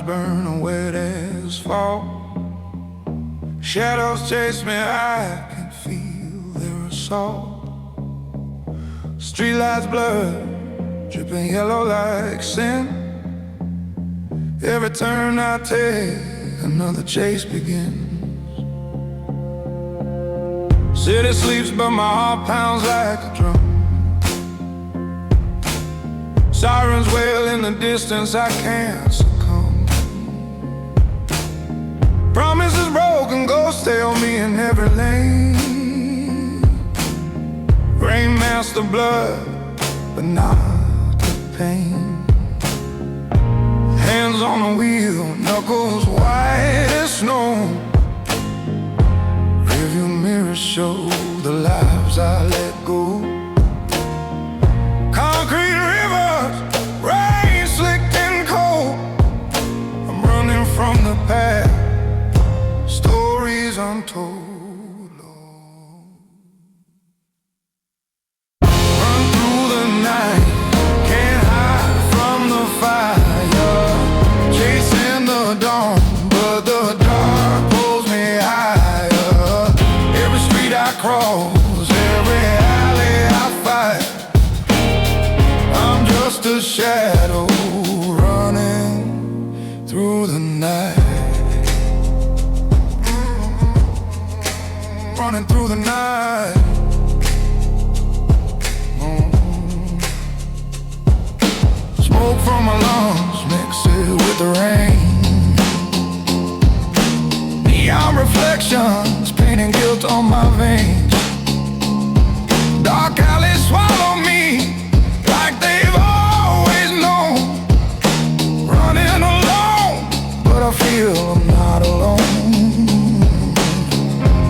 burn a wet asphalt. Shadows chase me, I can feel their assault. Streetlights blur, dripping yellow like sin. Every turn I take, another chase begins. City sleeps, but my heart pounds like a drum. Sirens wail in the distance, I can't succumb. Promises broken, ghosts tell me in every lane. Rain masks the blood, but not the pain. Hands on the wheel, knuckles white as snow. Rearview mirrors show the lives I let go. Concrete rivers, rain slick and cold. I'm running from the past, stories untold. Run through the night, can't hide from the fire. Chasing the dawn, but the dark pulls me higher. Every street I cross, every alley I fight, I'm just a shadow running through the night. Running through the night. Smoke from my lungs, mix it with the rain. Neon reflections, painting guilt on my veins. Dark alleys swallow me like they've always known. Running alone, but I feel I'm not alone.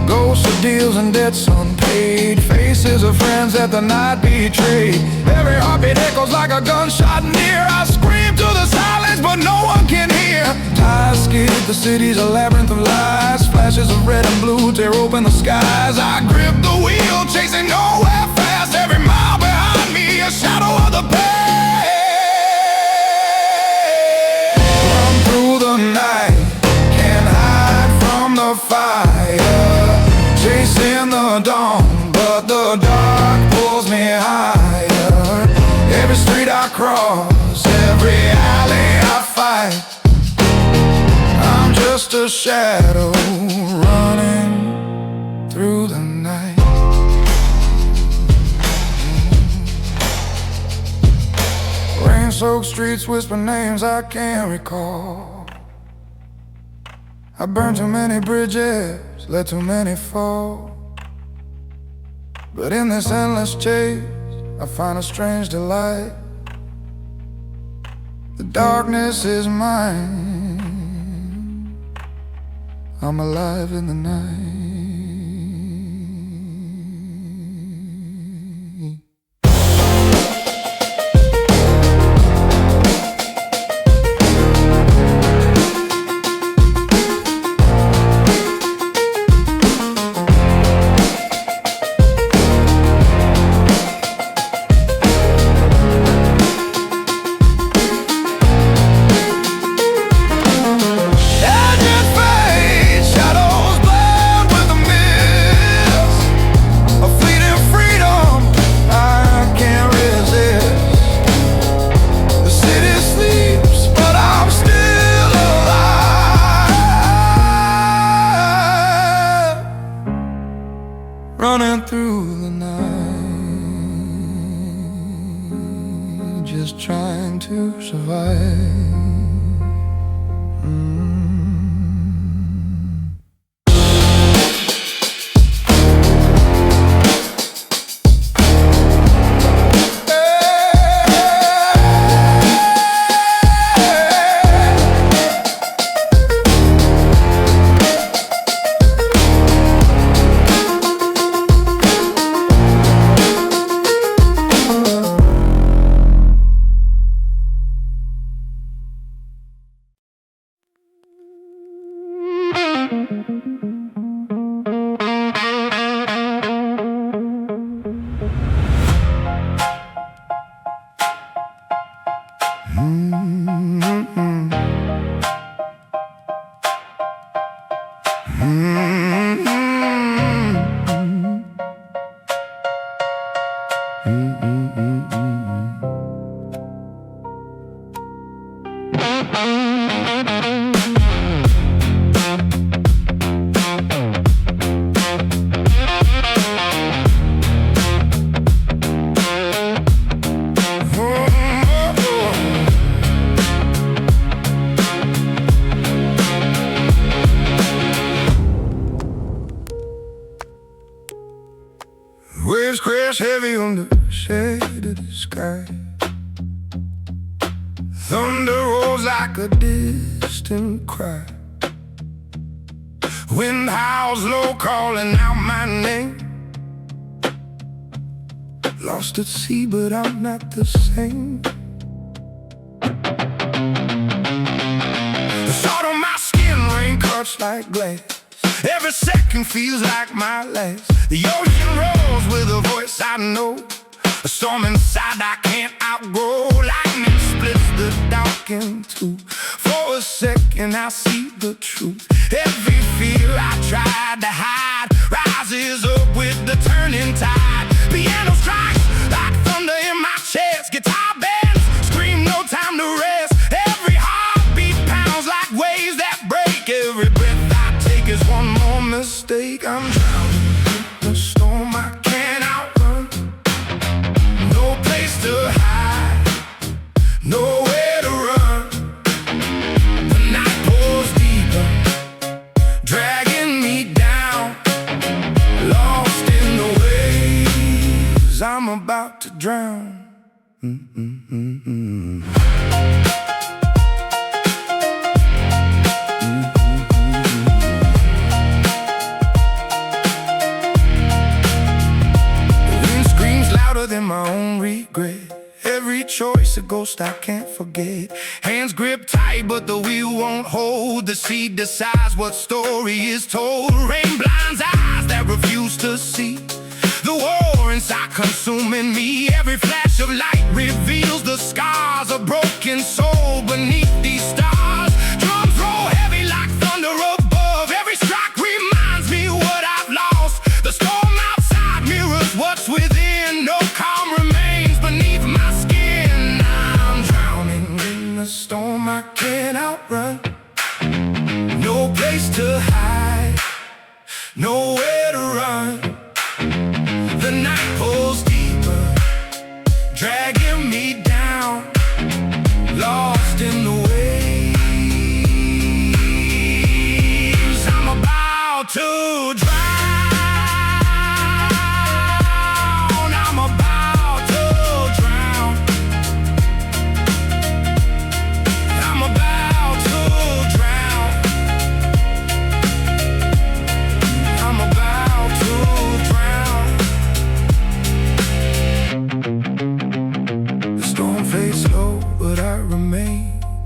Ghosts of deals and debts unpaid, faces of friends that the night betrayed. Every heartbeat echoes like a gunshot near. I scream to the silence, but no one can hear. I skid, the city's a labyrinth of lies. Flashes of red and blue tear open the skies. I grip the wheel, chasing nowhere fast. Every mile behind me, a shadow of the past. Run through the night, can't hide from the fire. Chasing the dawn, but the dark pulls me higher. Every street I cross, every alley I fight, I'm just a shadow running through the night. Rain-soaked streets whisper names I can't recall. I burned too many bridges, let too many fall. But in this endless chase, I find a strange delight. The darkness is mine, I'm alive in the night. Running through the night, just trying to survive. rests heavy on the shade of the sky. Thunder rolls like a distant cry. Wind howls low, calling out my name. Lost at sea, but I'm not the same. The salt on my skin, rain cuts like glass. Every second feels like my last. The ocean rolls with a voice I know, a storm inside I can't outgrow. Lightning splits the dark in two. For a second I see the truth. Every fear I tried to hide rises up with the turning tide. Piano strikes like thunder in my chest. Guitar bands scream no time to rest. Every heartbeat pounds like waves that break. Every breath I take is one more mistake. I'm drowning in the storm I can't outrun. No place to hide, nowhere to run. The night pours deeper, dragging me down. Lost in the waves, I'm about to drown. Than my own regret. Every choice a ghost I can't forget. Hands grip tight but the wheel won't hold. The sea decides what story is told. Rain blinds eyes that refuse to see the war inside consuming me. Every flash of light reveals the scars of broken soul beneath these stars. Drums roll heavy like thunder above. Every strike reminds me what I've lost. The storm outside mirrors what's within. No calm remains beneath my skin. I'm drowning in the storm I can't outrun. No place to hide, nowhere to run. The night pulls deeper, dragging me down. Lost in the waves, I'm about to drown.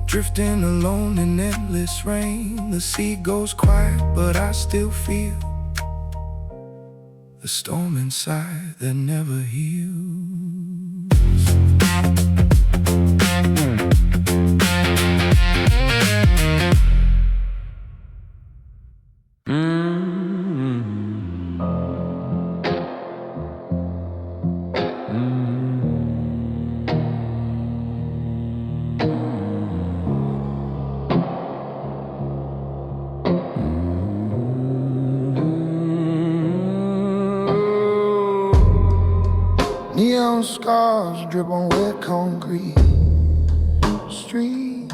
Drifting alone in endless rain. The sea goes quiet, but I still feel the storm inside that never heals. Neon scars drip on wet concrete street.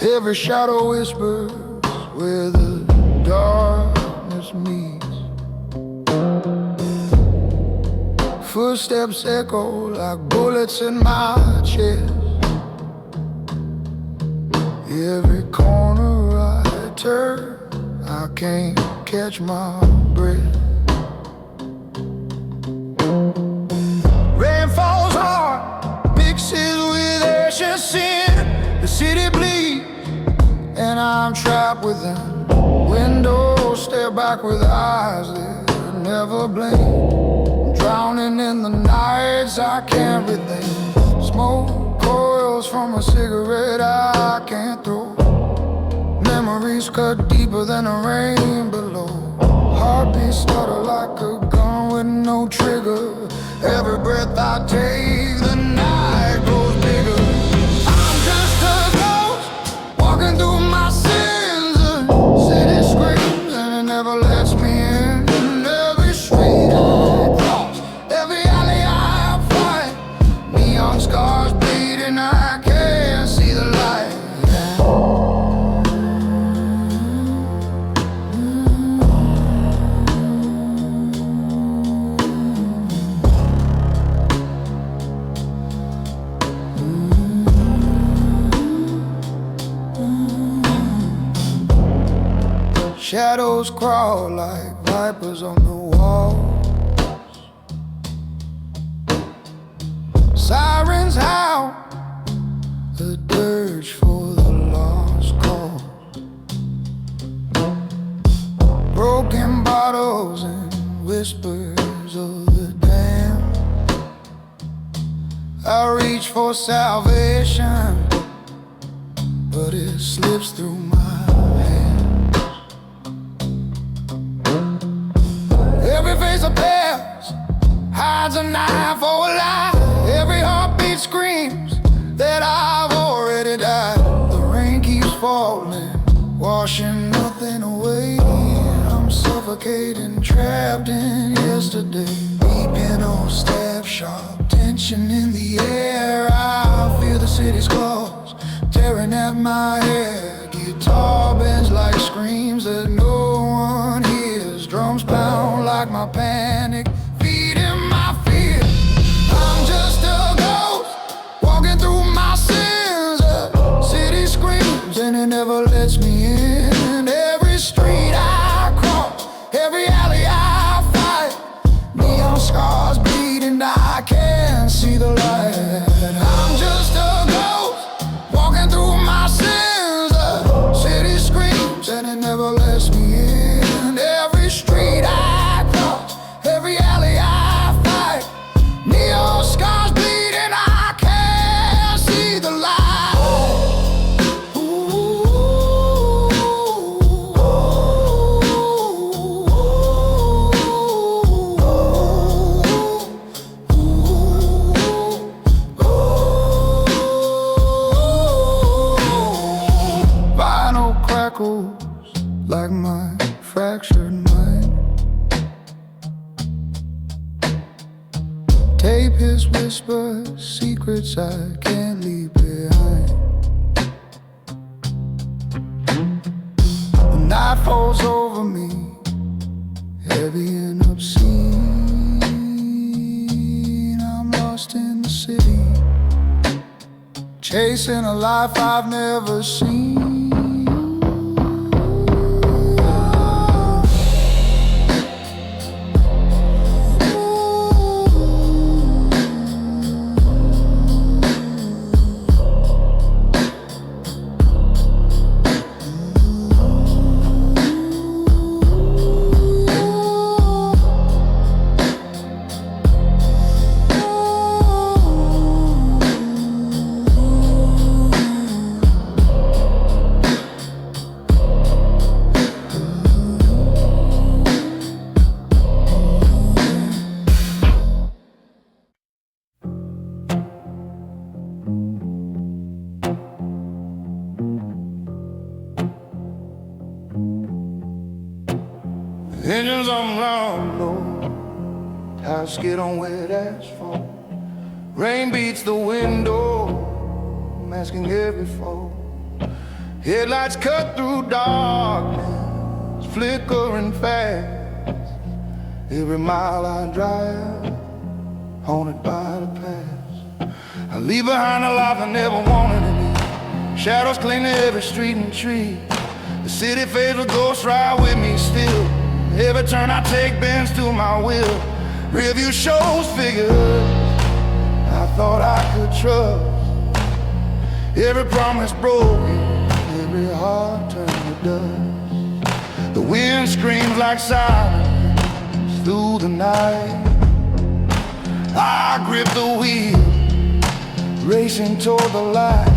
Every shadow whispers where the darkness meets. Footsteps echo like bullets in my chest. Every corner I turn, I can't catch my breath. Rain falls hard, mixes with ancient sin. The city bleeds, and I'm trapped within. Windows stare back with eyes that never blink. Drowning in the nights I can't relate. Smoke coils from a cigarette I can't throw. Memories cut deeper than the rain below. Heartbeat stutter like a gun with no trigger. Every breath I take, the night grows bigger. I'm just a ghost, walking through my sins. The city screams and it never lets me in. Every street I cross, every alley I find, neon scars bleeding, I can't see the light. Shadows crawl like vipers on the walls. Sirens howl, the dirge for the lost cause. Broken bottles and whispers of the damned. I reach for salvation, but it slips through my hands. Every face of past hides a knife or a lie. Every heartbeat screams that I've already died. The rain keeps falling, washing nothing away. I'm suffocating, trapped in yesterday. Beeping on staff sharp, tension in the air. I feel the city's claws tearing at my hair. Guitar bends like screams that no one hears. Drums pound like my panic, feeding my fear. I'm just a ghost walking through my sins. The city screams and it never lets me in. Every street I cross, every alley I fight, neon scars bleeding, I can't see the light. I'm just a ghost walking through my sins. The city screams and it never lets me in. Every street I cross, every alley I fight, neon scars bleeding, I can't see the light. Vinyl crackles like my fractured mind. Tape his whispers, secrets I can't leave behind. The night falls over me, heavy and obscene. I'm lost in the city, chasing a life I've never seen. Engines on loud low, tires skid on wet asphalt. Rain beats the window, masking every fault. Headlights cut through darkness, flickering fast. Every mile I drive, haunted by the past. I leave behind a life I never wanted to be. Shadows cling to every street and tree. The city fades with ghosts ride with me still. Every turn I take bends to my will. Rearview shows figures I thought I could trust. Every promise broken, every heart turned to dust. The wind screams like silence through the night. I grip the wheel, racing toward the light.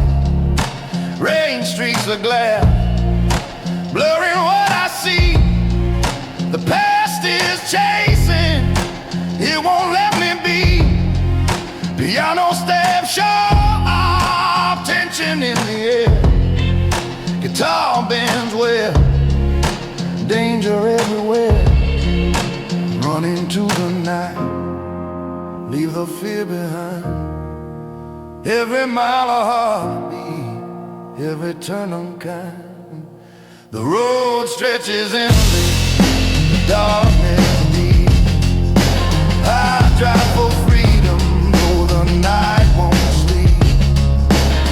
Rain streaks the glass, blurring what I see. The past is chasing, it won't let me be. Piano staff sharp, tension in the air. Guitar bends well, danger everywhere. Run into the night, leave the fear behind. Every mile a heartbeat, every turn unkind. The road stretches endless, darkness deep. I drive for freedom, though the night won't sleep.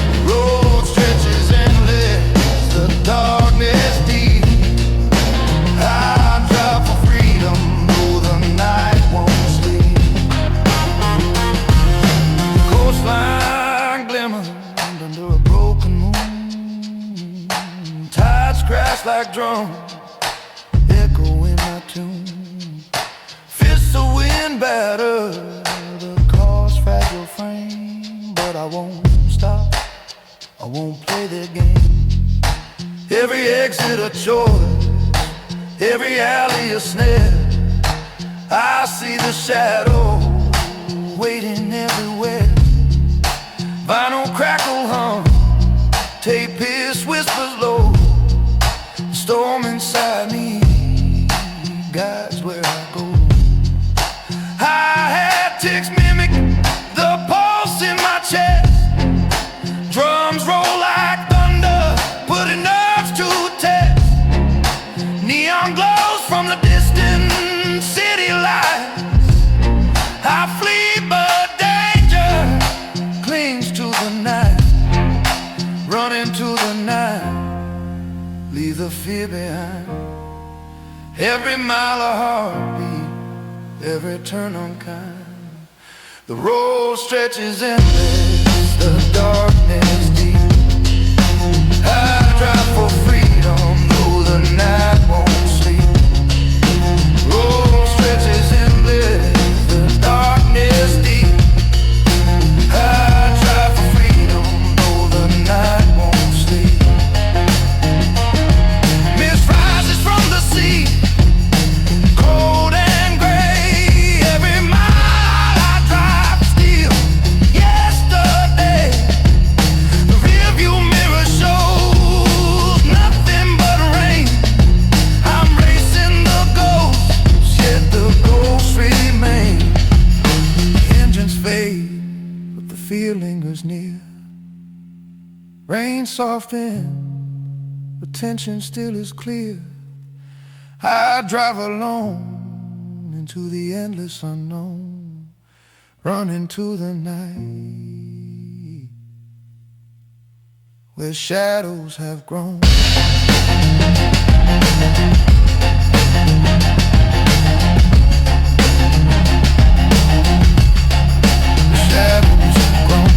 The road stretches endless, the darkness deep. broken moon. Tides crash like drums, echo in my tune. Fists of wind batter the car's fragile frame, but I won't stop, I won't play their game. Every exit a choice, every alley a snare. I see the shadows waiting everywhere. Vinyl crackle hum, tape hiss, whispers low. The storm inside me guides where I go. Hi-hat ticks mimic the pulse in my chest. Drums roll like thunder, putting nerves to test. Neon glows from the distant city lights. I flee but danger clings to the night. Run into the night, leave the fear behind. Every mile a heartbeat, every turn unkind. The road stretches endless, the darkness deep. I drive for freedom, though the night won't sleep. Road stretches endless, the darkness deep. I drive for freedom, though the night won't sleep. Mist rises from the sea, cold and gray. Every mile I drive still yesterday. The rearview mirror shows nothing but rain. I'm racing the ghosts, yet the ghosts remain. The engines fade, but the fear lingers near. Rain softens, the tension still is clear. I drive alone into the endless unknown, run into the night where shadows have grown. Shadows have grown.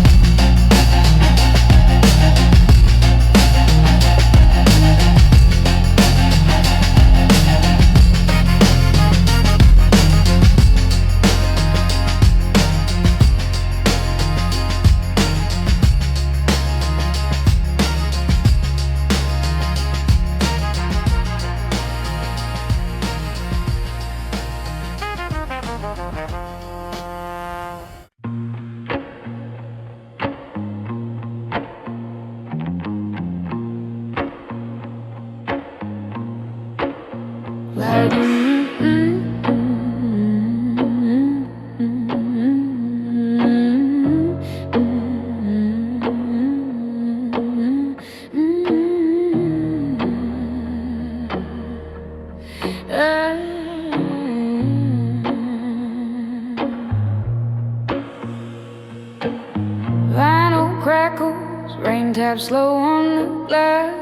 Vinyl crackles, rain taps slow on the glass.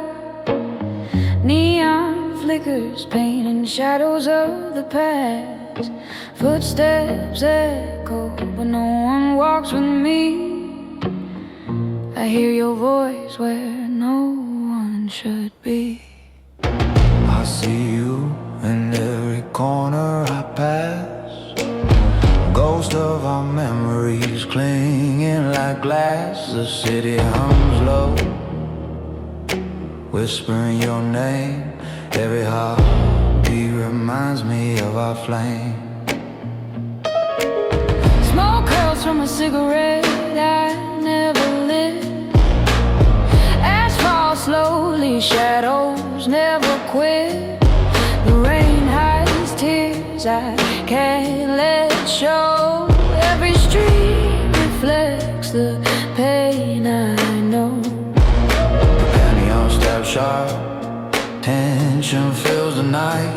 Neon flickers, painting shadows of the past. Footsteps echo, but no one walks with me. I hear your voice where no one should be. I see you in every corner I pass. Ghost of our memories clinging like glass. The city hums low, whispering your name. Every heartbeat reminds me of our flame. Smoke curls from a cigarette I never lit. Ash falls slowly, shadows never quit. The rain hides tears I can't let show. Every street reflects the pain I know. The pantyhose stab sharp, tension fills the night.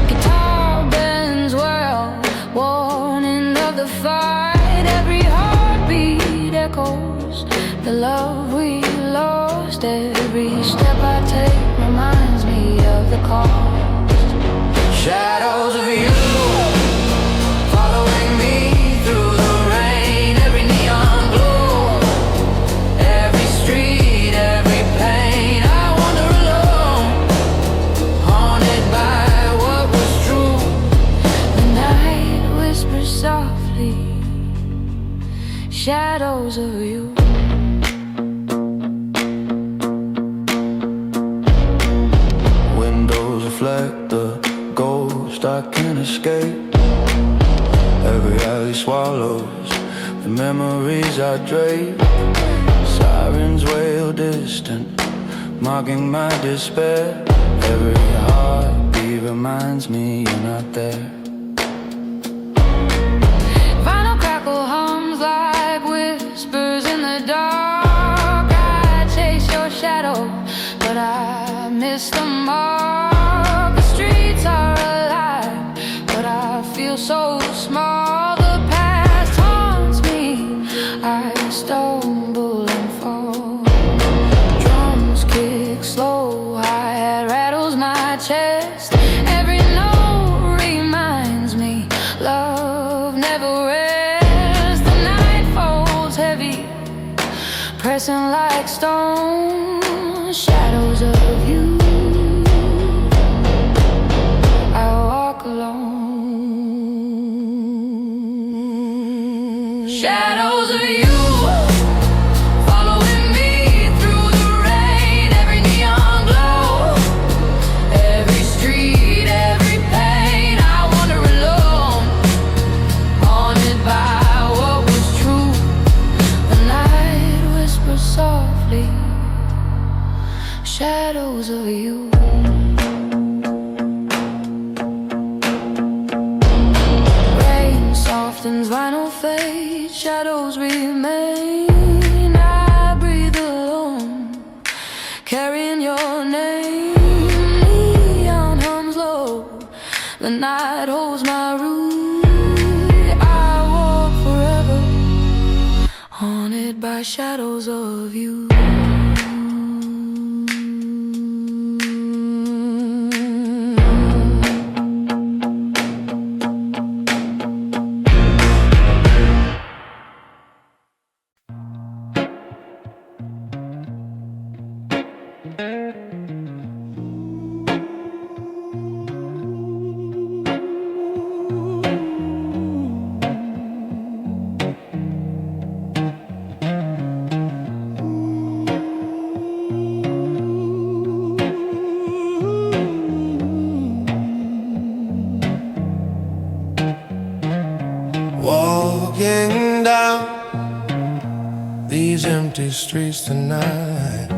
Guitar bends whirl, warning of the fight. Every heartbeat echoes the love we lost. Every step I take reminds me of the cost. Shadows of you following me through the rain. Every neon glow, every street, I can't escape. Every alley swallows the memories I drape. Sirens wail distant, mocking my despair. Every heartbeat reminds me you're not there. Vinyl crackle hums like whispers in the dark. I chase your shadow, but I miss the mark. The streets are alive, but I feel so small. The past haunts me, I stumble and fall. Drums kick slow, hi-hat rattles my chest. Every note reminds me love never rests. The night falls heavy, pressing like stone. Shadows of you, I walk alone. Shadows of you, following me through the rain. Every neon glow, every street, every pain. I wander alone, haunted by what was true. The night whispers softly, shadows of you. Rain softens, vinyl fades, shadows remain. I breathe alone, carrying your name. Neon hums low, the night holds my route. I walk forever, haunted by shadows of you. Walking down these empty streets tonight,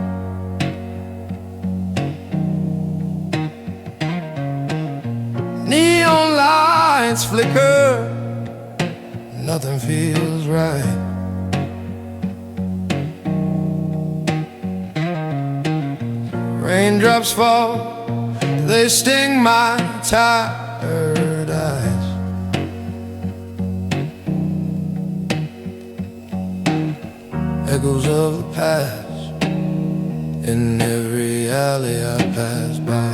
neon lights flicker, nothing feels right. Raindrops fall, they sting my tired eyes. Echoes of the past in every alley I pass by.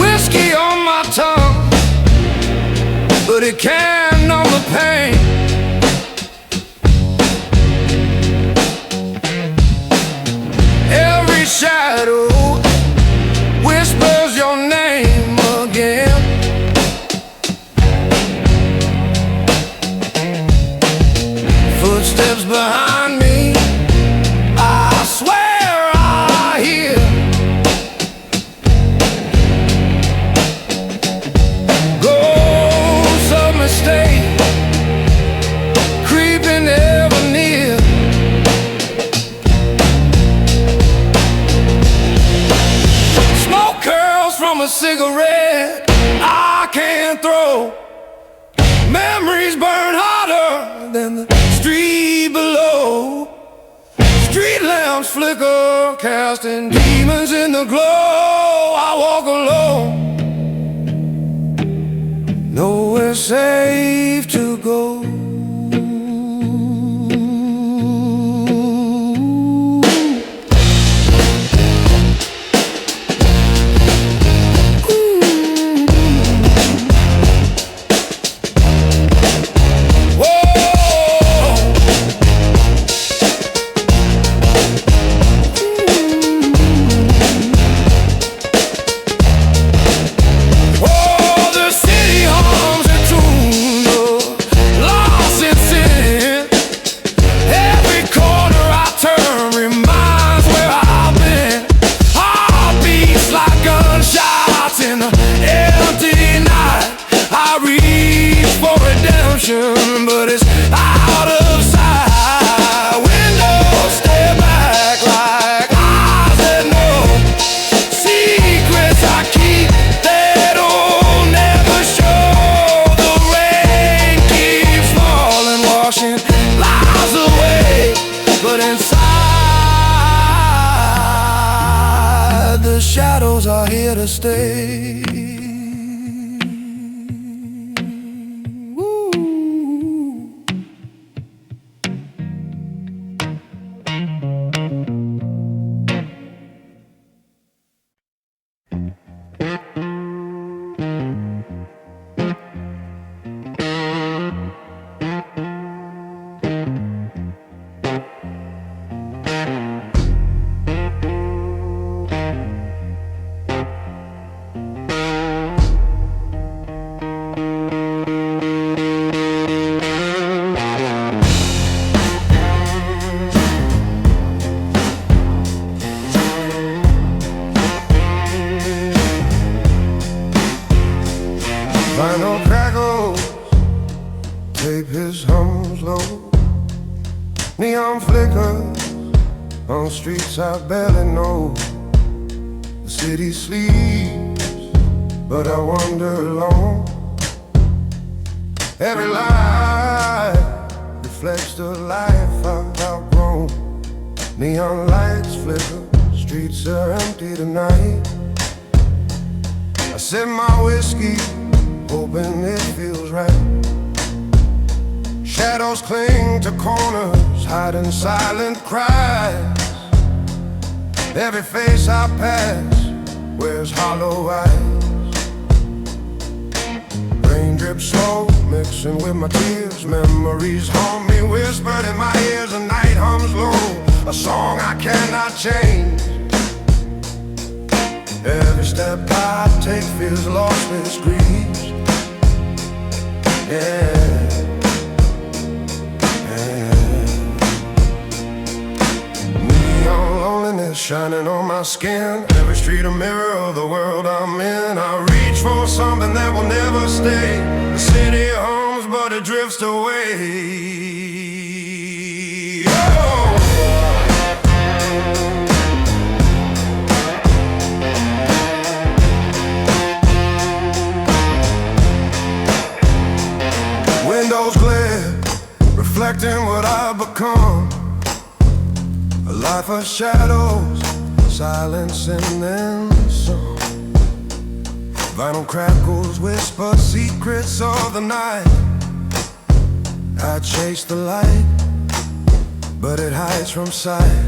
Whiskey on my tongue, but it can't numb the pain. Every shadow whispers your name again. Footsteps behind me, I swear I hear. Ghosts of mistake creeping ever near. Smoke curls from a cigarette I can't throw. Memories burn hotter than the street below. Street lamps flicker, casting demons in the glow. I walk alone, nowhere safe to go. shadows are here to stay. Woo. Vinyl crackles, tape his hums low. Neon flickers on streets I barely know. The city sleeps, but I wander alone. Every light reflects the life I've outgrown. Neon lights flicker, streets are empty tonight. I sip my whiskey, hoping it feels right. Shadows cling to corners, hiding silent cries. Every face I pass wears hollow eyes. Rain drips slow, mixing with my tears. Memories haunt me, whispered in my ears. The night hums low, a song I cannot change. Every step I take feels lost with screams. Yeah, yeah. Neon loneliness shining on my skin. Every street a mirror of the world I'm in. I reach for something that will never stay. The city hums but it drifts away. Windows glare, reflecting what I've become. A life of shadows, silence and then some. Vinyl crackles, whisper secrets of the night. I chase the light, but it hides from sight.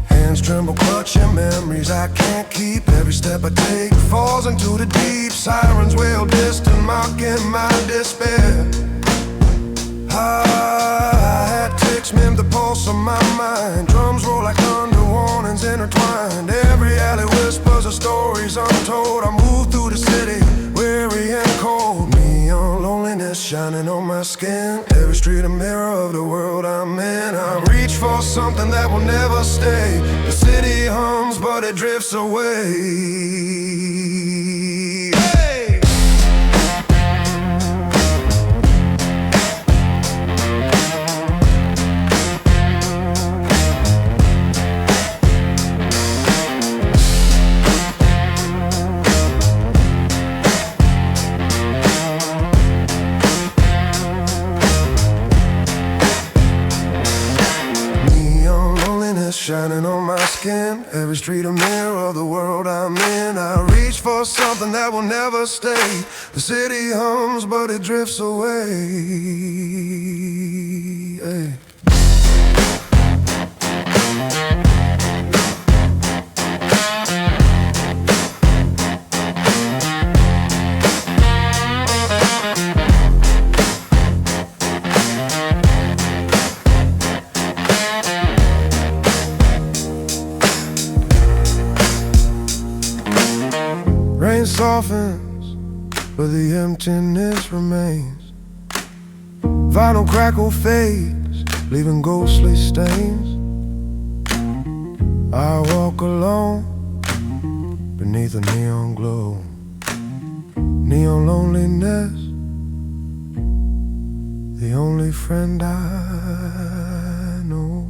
Hands tremble, clutching memories I can't keep. Every step I take falls into the deep. Sirens wail distant, mocking my despair. Hi-hat ticks mim the pulse of my mind. Drums roll like thunder, warnings intertwined. Every alley whispers of stories untold. I move through the city, weary and cold. Neon loneliness shining on my skin. Every street a mirror of the world I'm in. I reach for something that will never stay. The city hums but it drifts away. Shining on my skin, every street a mirror of the world I'm in. I reach for something that will never stay. The city hums, but it drifts away. Hey. Rain softens, but the emptiness remains. Vinyl crackle fades, leaving ghostly stains. I walk alone beneath a neon glow. Neon loneliness, the only friend I know.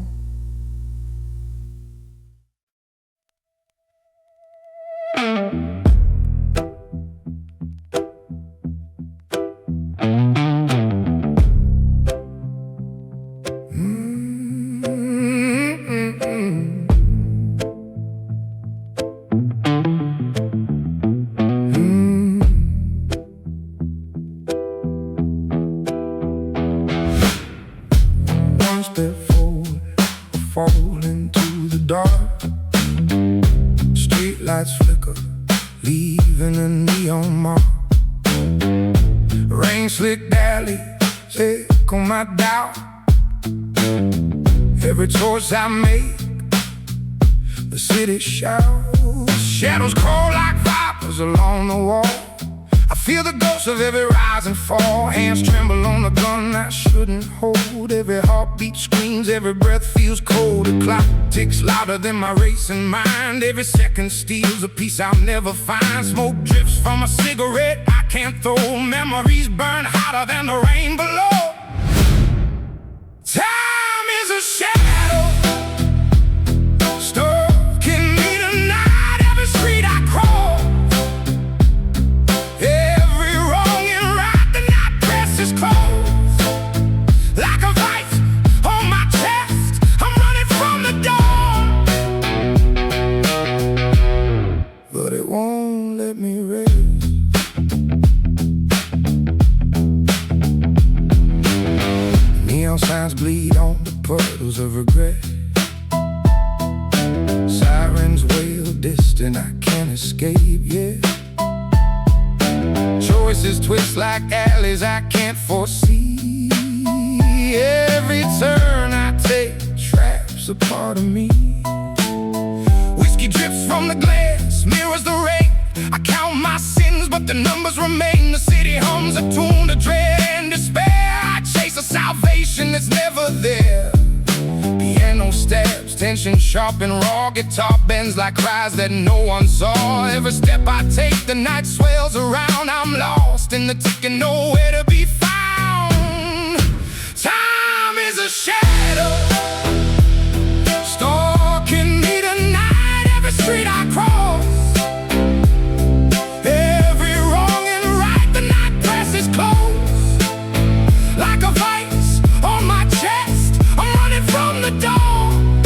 step forward or fall into the dark. Street lights flicker, leaving a neon mark. Rain slick alley, echo my doubt. Every choice I make, the city shouts. Shadows crawl like vipers along the wall. I feel the ghosts of every rise and fall. Hands tremble on the gun I shouldn't hold. Every heartbeat screams, every breath feels cold. The clock ticks louder than my racing mind. Every second steals a piece I'll never find. Smoke drifts from a cigarette I can't throw. Memories burn hotter than the rain below. Time is a shadow, stuck in me tonight. Every street I cross, every wrong and right, the night presses close. Like a vice on my chest, I'm running from the dawn, but it won't let me rest. Neon signs bleed on the puddles of regret. Sirens wail distant, I can't escape yet. Choices twist like alleys I can't foresee. Every turn I take traps a part of me. Whiskey drips from the glass, mirrors the rain. I count my sins, but the numbers remain. The city hums a tune to dread and despair. I chase a salvation that's never there. Piano stabs, tension sharp and raw. Guitar bends like cries that no one saw. Every step I take, the night swells around. I'm lost in the ticking, nowhere to be found. Time is a shadow, stalking me tonight. Every street I cross, every wrong and right, the night presses close. Like a vice on my chest, I'm running from the dawn,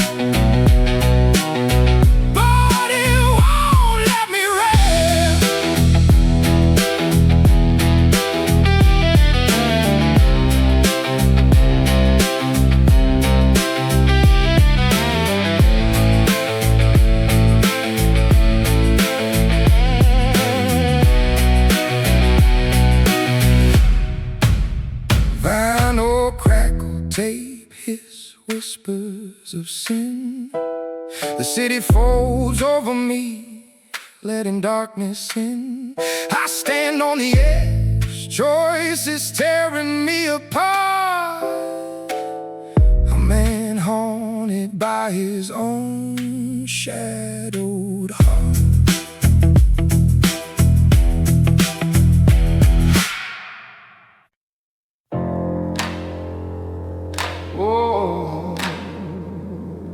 but it won't let me rest. Vinyl crackle, tape hiss, whispers of sin. The city folds over me, letting darkness in. I stand on the edge, choices tearing me apart. A man haunted by his own shadowed heart. Oh,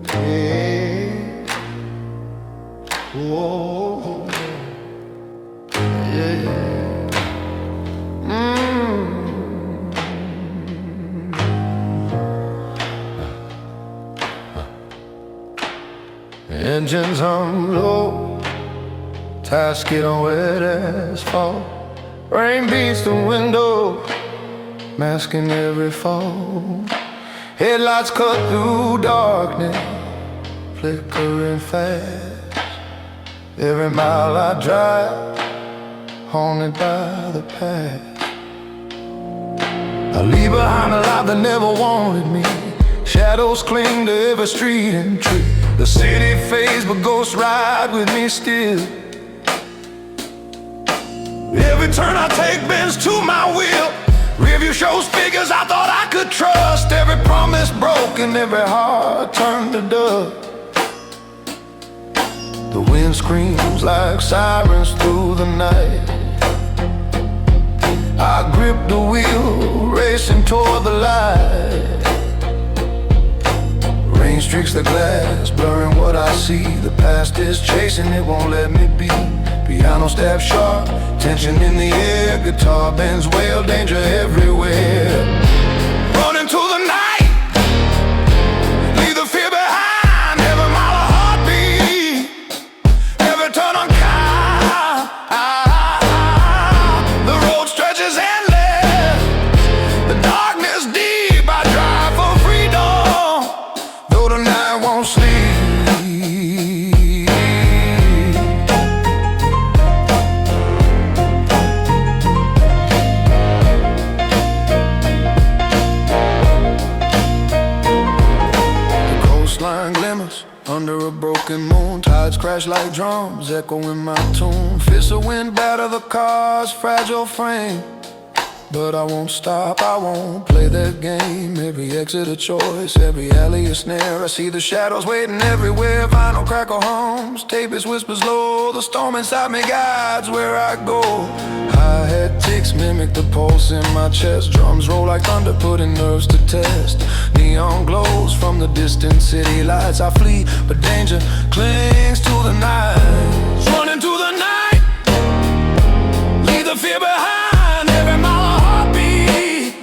yeah. Oh, yeah. Engines on low, tires skid on wet asphalt. Rain beats the window, masking every fall. Headlights cut through darkness, flickering fast. Every mile I drive, haunted by the past. I leave behind a life that never wanted me. Shadows cling to every street and tree. The city fades, but ghosts ride with me still. Every turn I take bends to my will. Rearview shows figures I thought I could trust. Every promise broken, every heart turned to dust. The wind screams like sirens through the night. I grip the wheel, racing toward the light. Rain streaks the glass, blurring what I see. The past is chasing, it won't let me be. Piano stab sharp, tension in the air. Guitar bends wail, danger everywhere. Running to the night, leave the fear behind. Every mile a heartbeat, every turn on car. The road stretches endless, the darkness deep. I drive for freedom. broken moon, tides crash like drums, echoing my tune. Fists of wind batter the car's fragile frame, but I won't stop, I won't play that game. Every exit a choice, every alley a snare. I see the shadows waiting everywhere. Vinyl crackle hums, tape is whispers low. The storm inside me guides where I go. Hi-hat ticks mimic the pulse in my chest. Drums roll like thunder, putting nerves to test. Neon glows from the distant city lights. I flee, but danger clings to the night. Run into the night, leave the fear behind. Every mile a heartbeat,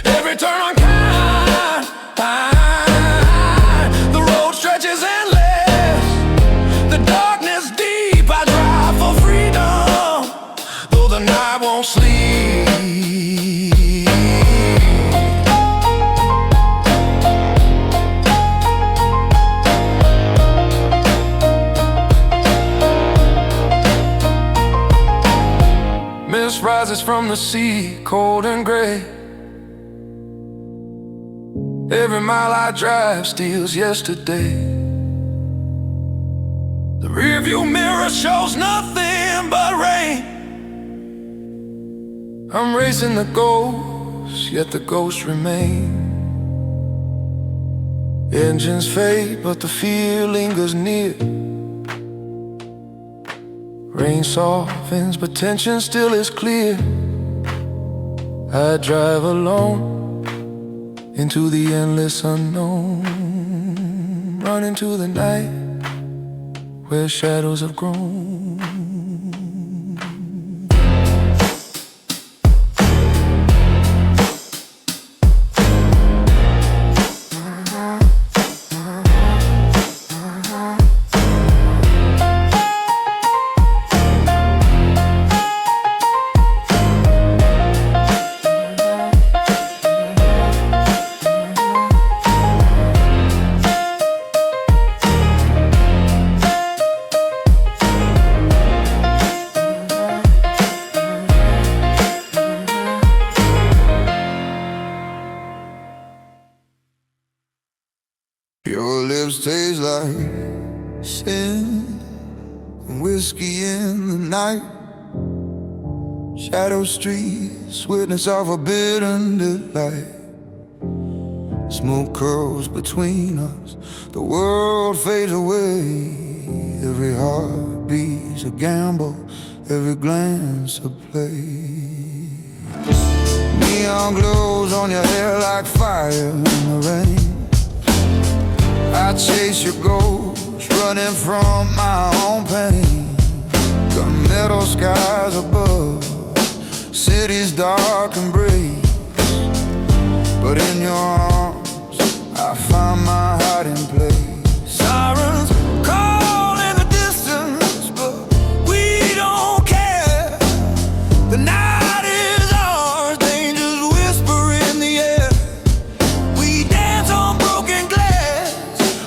every turn unkind. The road stretches endless, the darkness deep. I drive for freedom, though the night won't sleep. Mist rises from the sea, cold and gray. Every mile I drive steals yesterday. The rearview mirror shows nothing but rain. I'm racing the ghosts, yet the ghosts remain. Engines fade, but the fear lingers near. Rain softens, but tension still is clear. I drive alone into the endless unknown, run into the night where shadows have grown. Your lips taste like sin, whiskey in the night. Shadow streets, witness of forbidden delight. Smoke curls between us, the world fades away. Every heartbeat's a gamble, every glance a play. Neon glows on your hair like fire in the rain. I chase your ghost, running from my own pain. Gunmetal skies above, cities dark and brave. But in your arms, I find my hiding place. Sirens call in the distance, but we don't care. The night is ours, dangers whisper in the air. We dance on broken glass,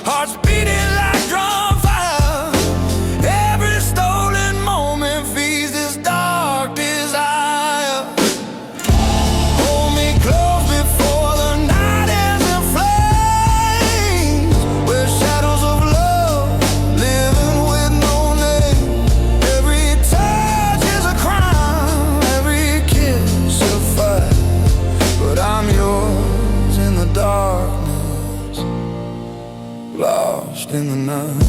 hearts beating like drum fire. Every stolen moment feeds this dark desire. Hold me close before the night ends in flames, where shadows of love living with no name. Every touch is a crime, every kiss a fight. But I'm yours in the darkness, lost in the night.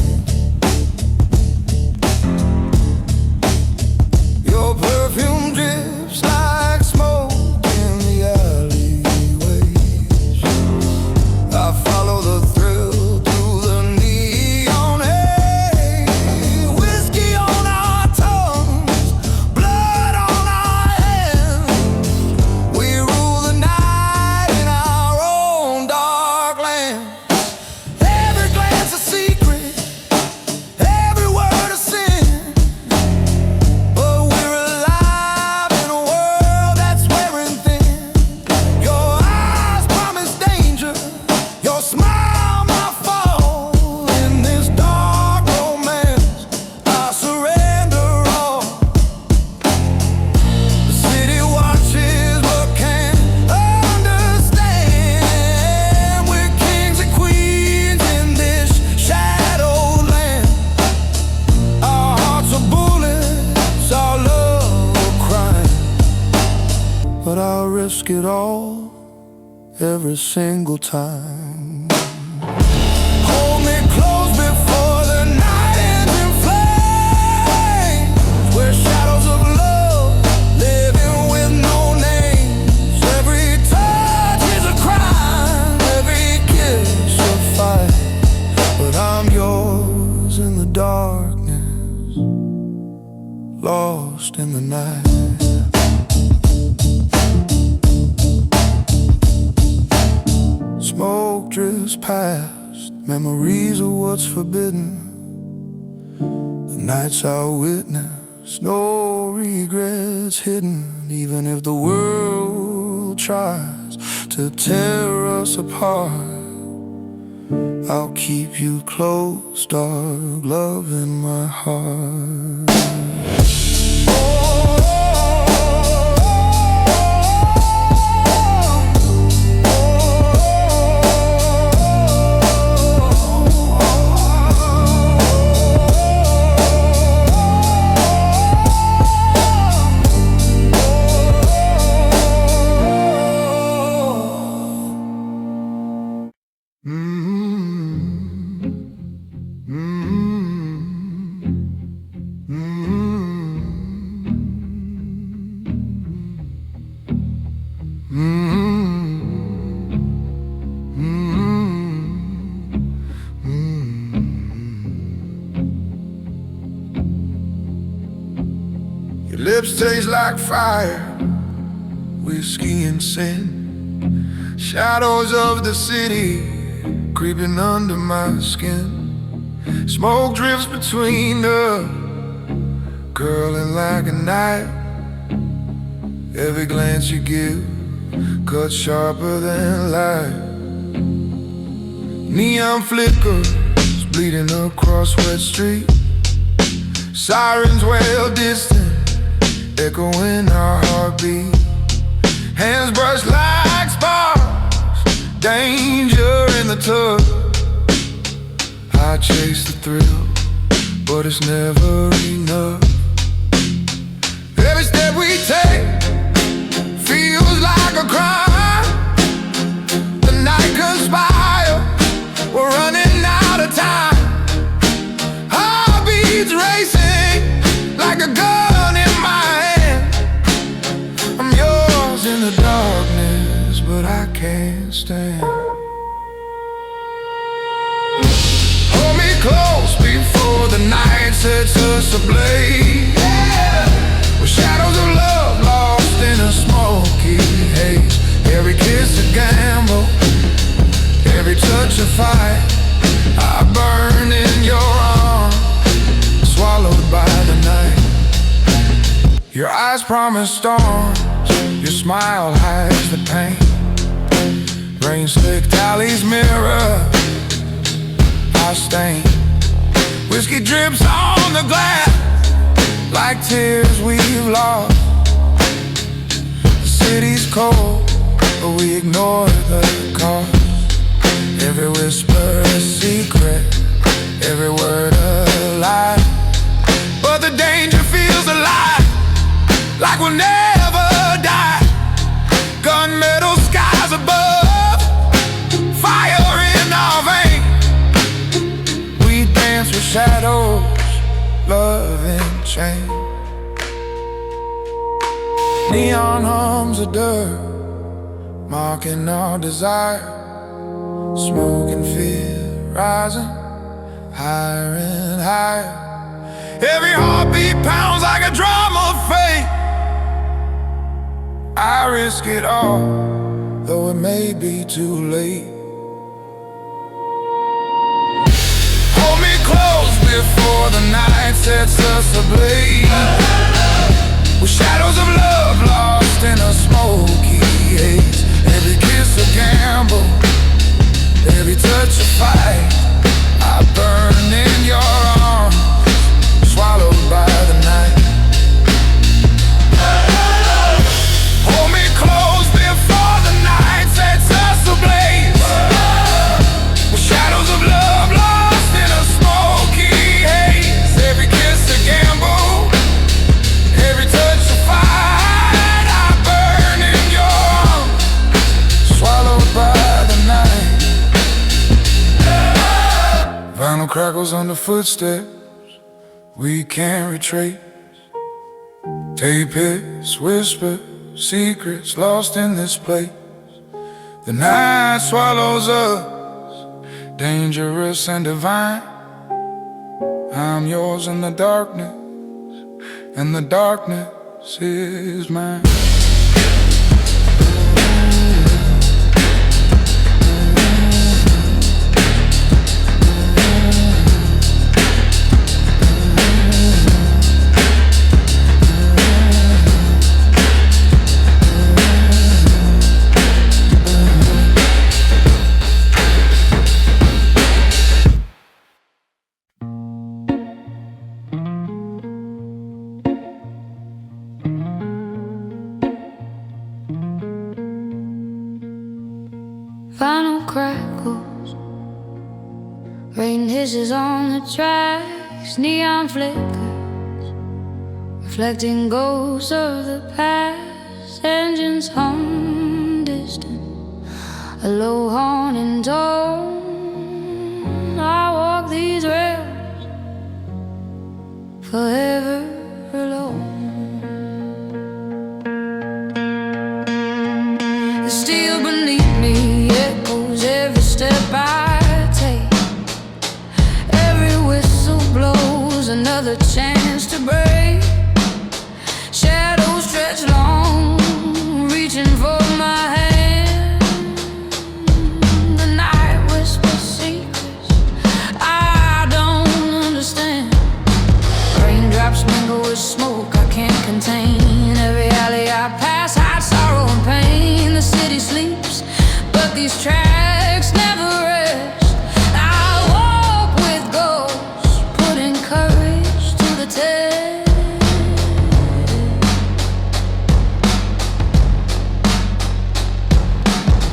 Your perfume drips like smoke in the alleyways. I follow the thrill through the neon haze. Whiskey on our tongues, blood on our hands. We rule the night in our own dark land. Every glance a secret, it all every single time. Hold me close before the night ends in flames. We're shadows of love, living with no names. Every touch is a crime, every kiss a fight. But I'm yours in the darkness, lost in the night. Smoke drifts past, memories of what's forbidden. The nights I witness, no regrets hidden. Even if the world tries to tear us apart, I'll keep you close, dark love in my heart. Your lips taste like fire, whiskey and sin. Shadows of the city creeping under my skin. Smoke drifts between us, curling like a knife. Every glance you give cuts sharper than life. Neon flickers bleeding across wet street. Sirens wail distant, echoing our heartbeat. Hands brush like sparks, danger in the tug. I chase the thrill, but it's never enough. Every step we take feels like a crime. The night conspires, we're running out of time. Heartbeats racing like a gun in my hand. I'm yours in the darkness, but I can't stand. Hold me close before the night sets us ablaze. With shadows of love lost in a smoky haze. Every kiss a gamble, every touch a fight. I burn in your arms, swallowed by the night. Your eyes promise storms, your smile hides the pain. Rain slick tallies mirror our stain. Whiskey drips on the glass like tears we've lost. The city's cold, but we ignore the cost. Every whisper a secret, every word a lie. But the danger feels alive, like we'll never die. Gunmetal skies above, fire in our veins. We dance with shadows, love in chains. Neon hums of dirt, marking our desire. Smoke and fear rising higher and higher. Every heartbeat pounds like a drum of fate. I risk it all, though it may be too late. Hold me close before the night sets us ablaze. With shadows of love lost in a smoky haze. Every kiss a gamble, every touch a fight. I burn in your arms, swallowed by the night. Hold me close before the night sets us ablaze. With shadows of love lost in a smoky haze. Every kiss a gamble, every touch a fight. I burn in your arms, crackles under footsteps we can't retrace. Tape hits, whispers, secrets lost in this place. The night swallows us, dangerous and divine. I'm yours in the darkness, and the darkness is mine. Vinyl crackles, rain hisses on the tracks, neon flickers, reflecting ghosts of the past. Engines hum distant, a low haunting tone. I walk these rails forever alone. The steel beneath me echoes every step I take. Every whistle blows another chance to break. Shadows stretch long, reaching for my hand. The night whispers secrets I don't understand. Raindrops mingle with smoke I can't contain. Every alley I pass hides sorrow and pain. The city sleeps, but these tracks never rest. I walk with ghosts, putting courage to the test.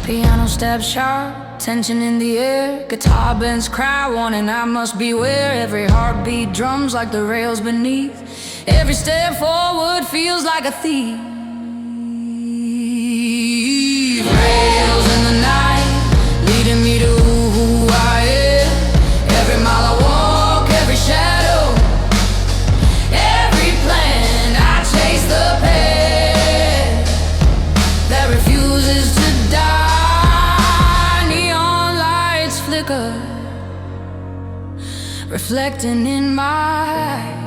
Piano stabs sharp, tension in the air. Guitar bends cry, warning I must beware. Every heartbeat drums like the rails beneath. Every step forward feels like a thief. Rails in the night, leading me to who I am. Every mile I walk, every shadow, every plan, I chase the path that refuses to die. Neon lights flicker, reflecting in my eyes.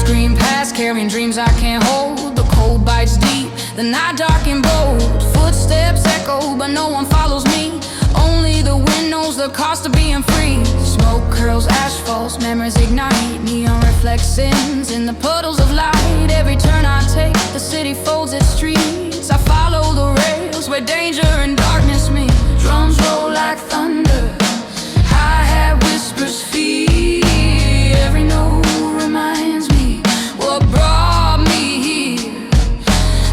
Scream past, carrying dreams I can't hold. The cold bites deep, the night dark and bold. Footsteps echo, but no one follows me. Only the wind knows the cost of being free. Smoke curls, ash falls, memories ignite. Neon reflects sins in the puddles of light. Every turn I take, the city folds its streets. I follow the rails where danger and darkness meet. Drums roll like thunder, hi-hat whispers fear. Every note reminds me what brought me here.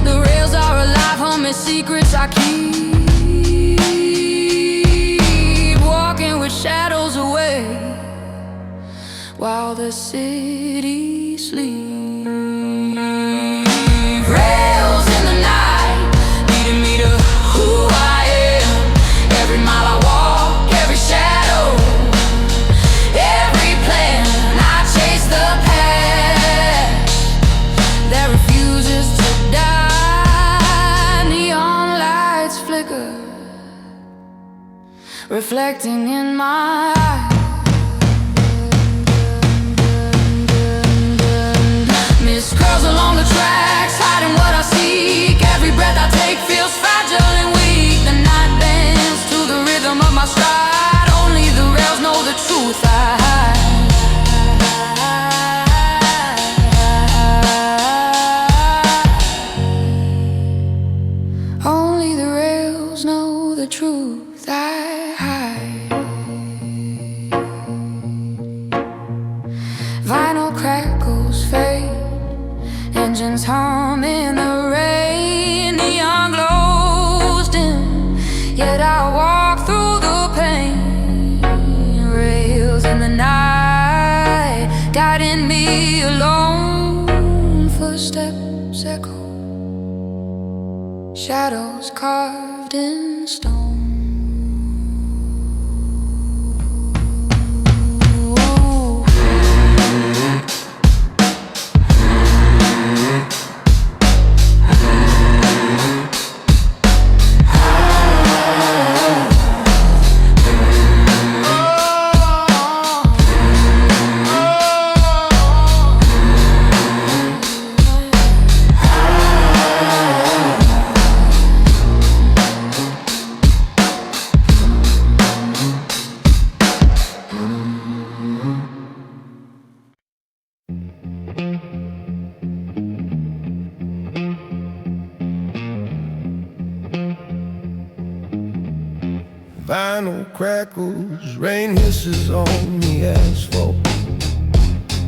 The rails are alive, humming secrets I keep. Walking with shadows away while the city sleeps. Rails in the night, leading me to who I am. Every mile I walk, every shadow, every plan, I chase the path that refuses to die. Neon lights flicker, reflecting in my eyes. Mist curls along the tracks, hiding what I seek. Every breath I take feels fragile and weak. The night bends to the rhythm of my stride. Only the rails know the truth I hide. Only the rails know the truth I hide. Vinyl crackles fade, engines hum in the rain. Neon glows dim, yet I walk through the pain. Rails in the night, guiding me alone. Footsteps echo, shadows carved in stone. Vinyl crackles, rain hisses on the asphalt.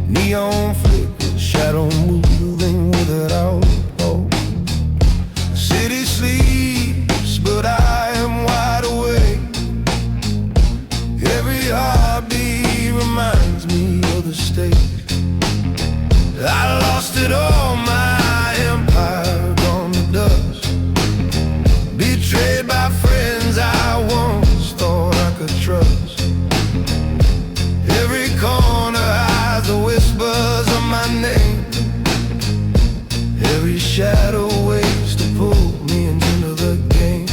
Neon flickers, shadow moving without hope. The city sleeps, but I am wide awake. Every heartbeat reminds me of the state. I lost it all, my empire gone to dust. Betrayed by friends I once thought I could trust. Every corner hides the whispers of my name. Every shadow waits to pull me into the game.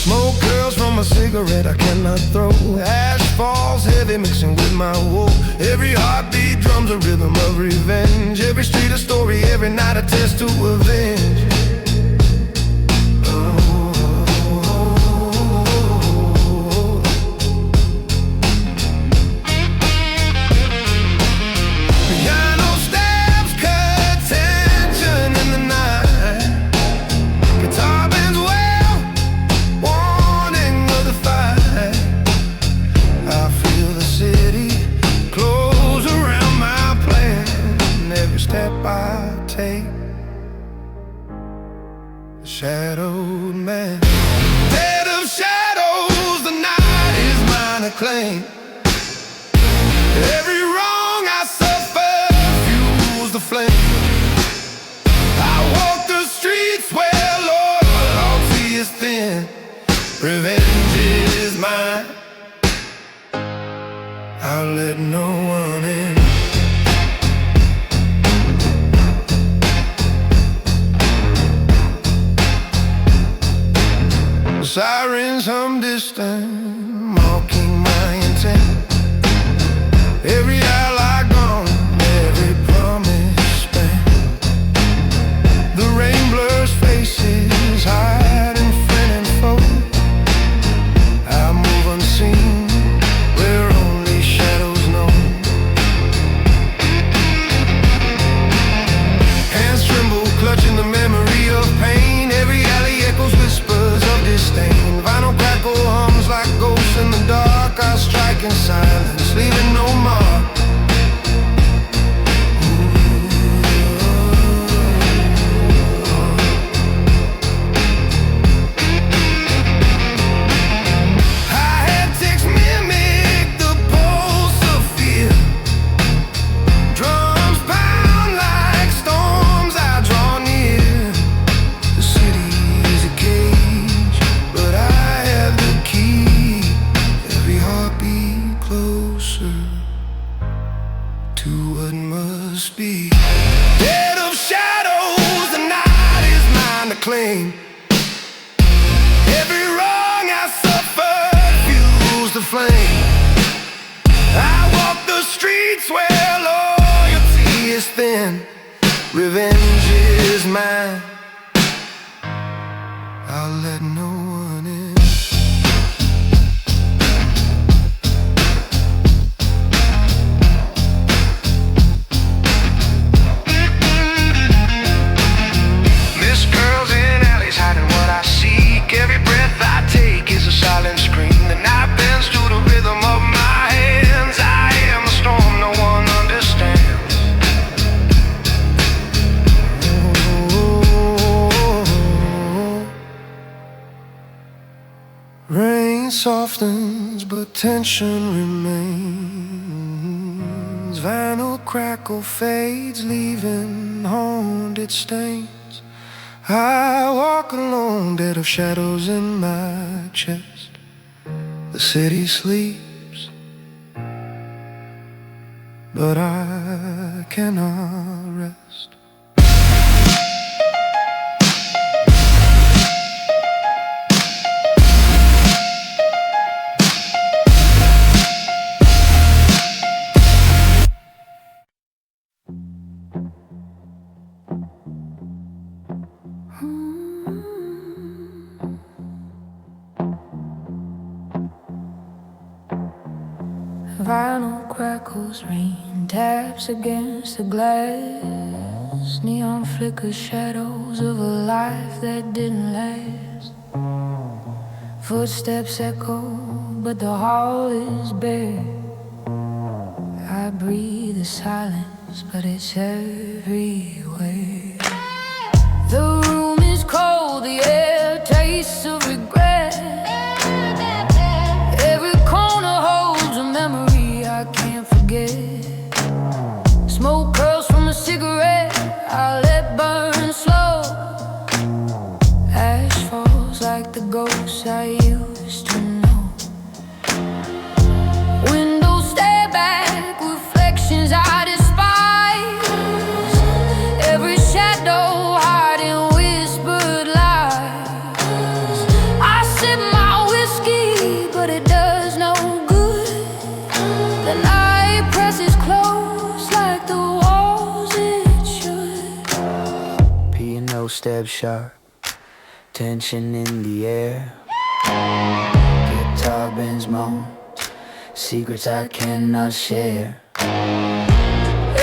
Smoke curls from a cigarette I cannot throw. Ash falls heavy mixing with my woe. Every heartbeat drums a rhythm of revenge. Every street a story, every night a test to avenge. Shadowed man, dead of shadows, the night is mine to claim. Every wrong I suffer fuels the flame. I walk the streets where loyalty is thin. Revenge is mine. I'll let no one in. Sirens hum distant, mocking my intent. Every ally gone, every promise spent. The rain blurs faces, hiding friend and foe. I move unseen, where only shadows know. Hands tremble, clutching the memory of pain. Every alley echoes whispers of disdain. Vinyl crackle hums like ghosts in the dark. I strike in silence, leaving no mark. Hi-hat ticks mimic the pulse of fear. Drums pound like storms I draw near. The city is a cage, but I have the key. Every heartbeat closer to what must be. Dead of shadows, the night is mine to claim. Every wrong I suffer fuels the flame. I walk the streets where loyalty is thin. Revenge is mine. I'll let no one in. Miss girls in alleys hiding what I seek. Every breath I take is a silent scream. The night bends to the rhythm of my hands. I am a storm no one understands. Rain softens, but tension remains. Vinyl crackle fades, leaving home it stains. I walk alone, dead of shadows in my chest. The city sleeps, but I cannot rest. Vinyl crackles, rain taps against the glass. Neon flickers, shadows of a life that didn't last. Footsteps echo, but the hall is bare. I breathe the silence, but it's everywhere. The room is cold, the air tastes of regret. Every corner holds a memory I can't forget. Smoke curls from a cigarette I let burn slow. Ash falls like the ghosts I used to know. Windows stare back, reflections I despise. Every shadow hiding whispered lies. I sip my whiskey, but it does no good. The night presses close like the walls it should. P&O stab sharp, tension in the air. Guitar bends moan, secrets I cannot share.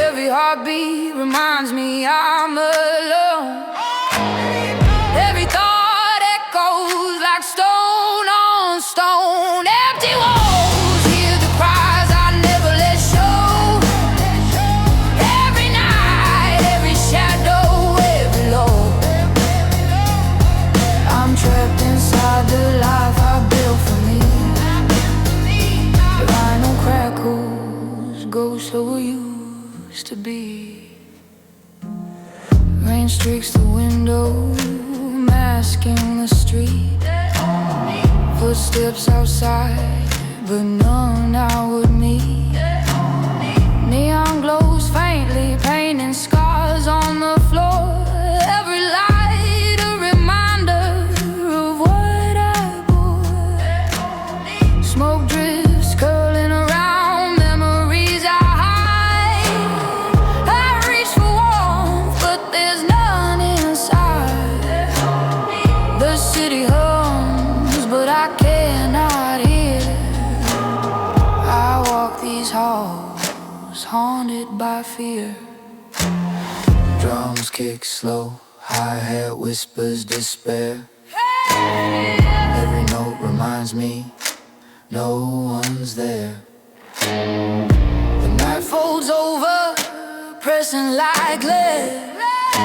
Every heartbeat reminds me I'm alone. Every thought echoes like stone on stone. Empty walls, hear the cries I never let show. Every night, every shadow, every low. I'm trapped inside the life I built for me. Vinyl crackles, ghosts of who used to be. Rain streaks the window, masking the street. Footsteps outside, but none out with me. Neon glows faintly, painting scars on the floor. Every light a reminder of what I bore. Smoke drifts curling around, memories I hide. I reach for warmth, but there's none inside. The city hums, but I cannot hear. I walk these halls, haunted by fear. Drums kick slow, hi-hat whispers despair. Every note reminds me no one's there. The night folds over, pressing like lead. I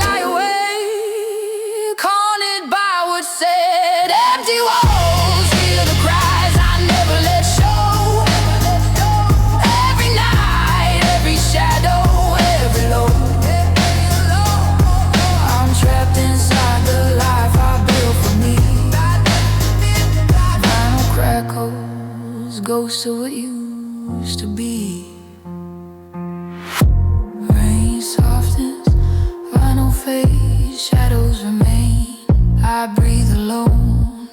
lie awake, haunted by what's said. Empty walls, hear the cries I never let show. Every night, every shadow, every low. I'm trapped inside the life I built for me. Vinyl crackles, ghosts of what used to be. Rain softens, vinyl fades, shadows remain. I breathe alone,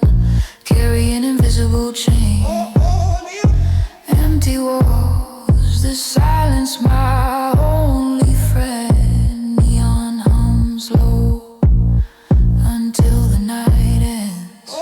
carry an invisible chain. Empty walls, the silence my only friend. Neon hums low until the night ends.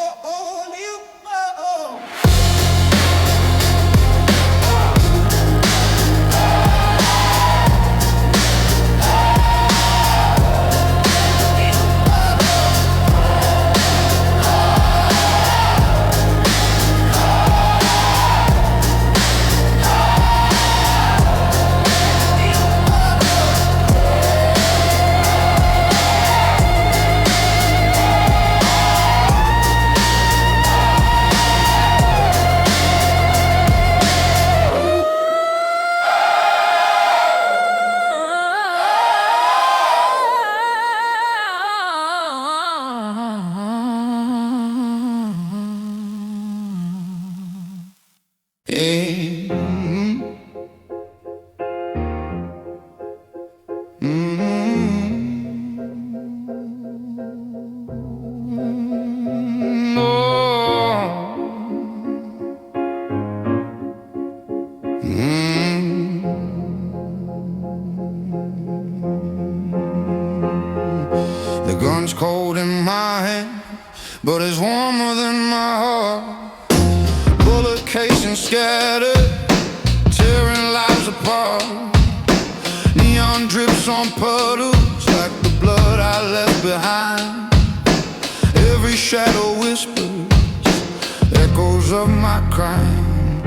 Siren's cold in my hand, but it's warmer than my heart. Bullet casings scattered, tearing lives apart. Neon drips on puddles like the blood I left behind. Every shadow whispers echoes of my crime.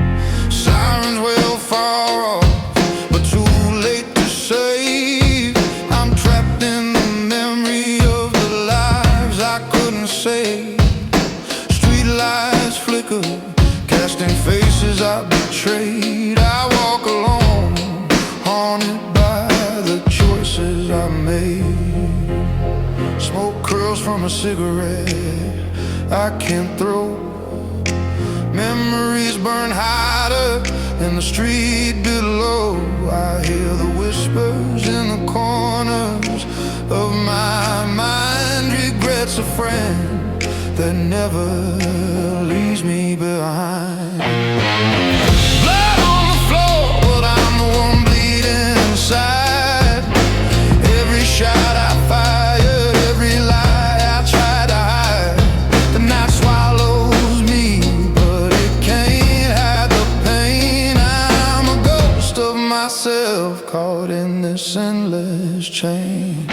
Sirens wail far off, but too late to save. I'm trapped in the memory of the lives I couldn't save. Street lights flicker, casting faces I betrayed. I walk alone, haunted by the choices I made. Smoke curls from a cigarette I can't throw. Memories burn hotter in the street below. I hear the whispers in the corners of my mind. Regrets a friend that never leaves me behind. Blood on the floor, but I'm the one bleeding inside. Every shot I fired, every lie I tried to hide. The night swallows me, but it can't hide the pain. I'm a ghost of myself caught in this endless chain.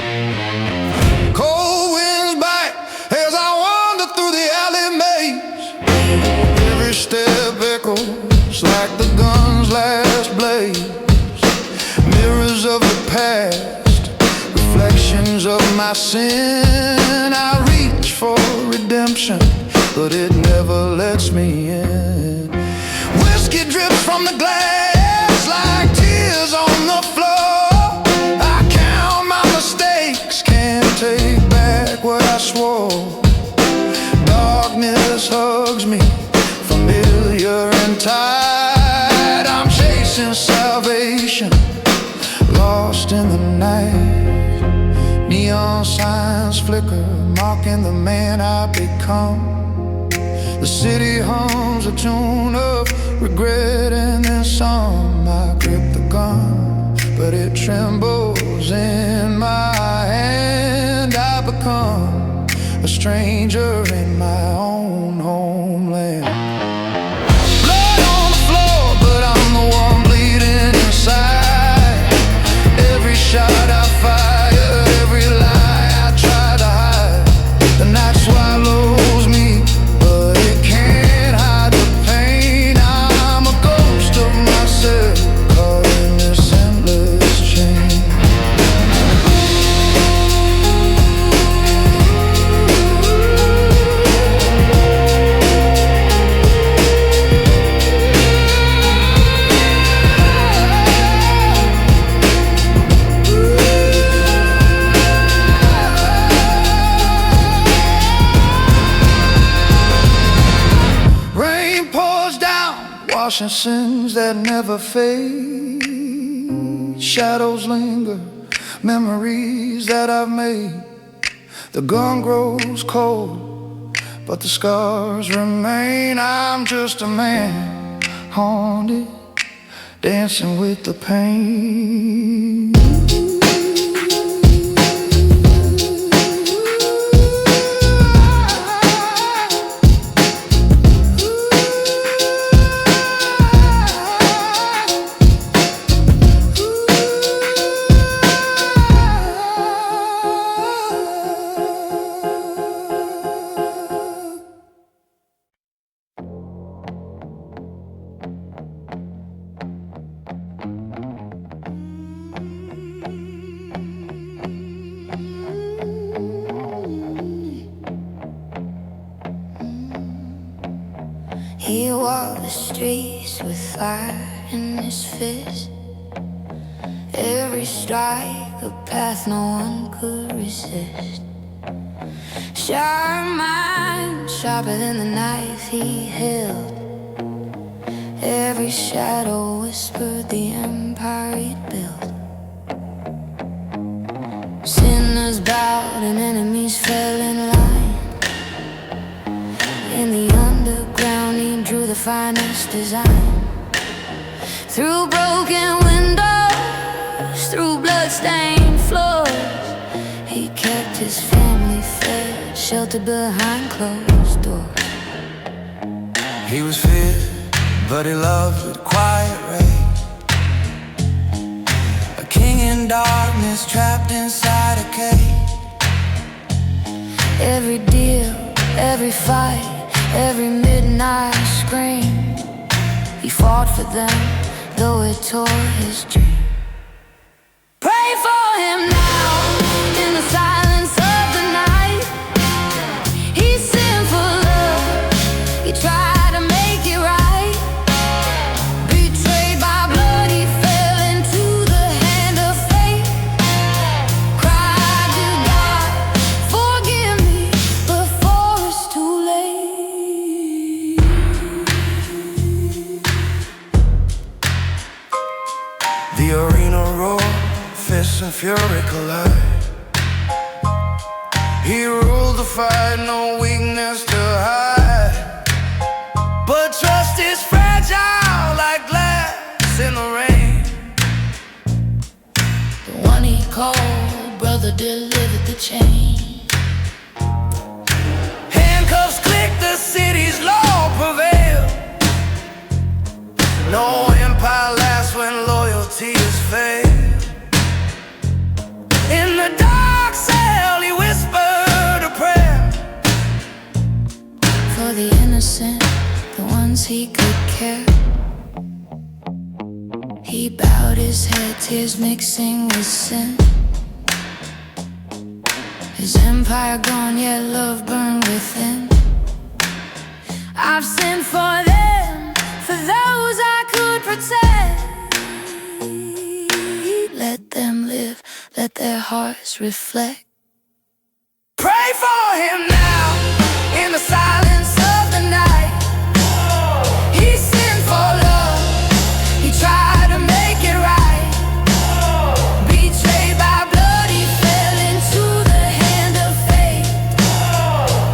Cold winds bite as I wander through the alley maze. Every step echoes like the gun's last blaze. Mirrors of the past, reflections of my sin. I reach for redemption, but it never lets me in. Whiskey drips from the glass like tears on the floor. I count my mistakes, can't take back what I swore. Darkness hugs me, familiar and tired. I'm chasing salvation, lost in the night. Neon signs flicker, mocking the man I've become. The city hums a tune of regret and then some. I grip the gun, but it trembles in my hand. I become a stranger in my own homeland. Blood on the floor, but I'm the one bleeding inside. Every shot I fire, every lie I try to hide. The night swallows me, but it can't hide the pain. I'm a ghost of myself caught in this endless chain. Rain pours down, washing sins that never fade. Shadows linger, memories that I've made. The gun grows cold, but the scars remain. I'm just a man, haunted, dancing with the pain. He walked the streets with fire in his fist. Every strike, a path no one could resist. Sharp mind, sharper than the knife he held. Every shadow whispered the empire he'd built. Sinners bowed and enemies fell in line. In the underground he drew the finest design. Through broken windows, through blood-stained floors, he kept his family sheltered behind closed doors. He was feared, but he loved with quiet rage. A king in darkness, trapped inside a cage. Every deal, every fight, every midnight scream, he fought for them, though it tore his dream. Pray for him now, in the silence of the night. He's sinful love, he tried to make it right. Betrayed by blood, he fell into the hand of fate. Cried to God, forgive me, before it's too late. The arena roared, fists and fury collide. He ruled the fight, no weakness to hide. But trust is fragile like glass in the rain. The one he called brother delivered the chain. Handcuffs click, the city's law prevail. No empire lasts when loyalty is failed. In the dark cell he whispered a prayer For the innocent, the ones he could care. He bowed his head, tears mixing with sin. His empire gone, yet love burned within. I've sinned for them, for those I could protect. Let them live, let their hearts reflect. Pray for him now, in the silence of the night. He sinned for love, he tried to make it right. Betrayed by blood, he fell into the hand of fate.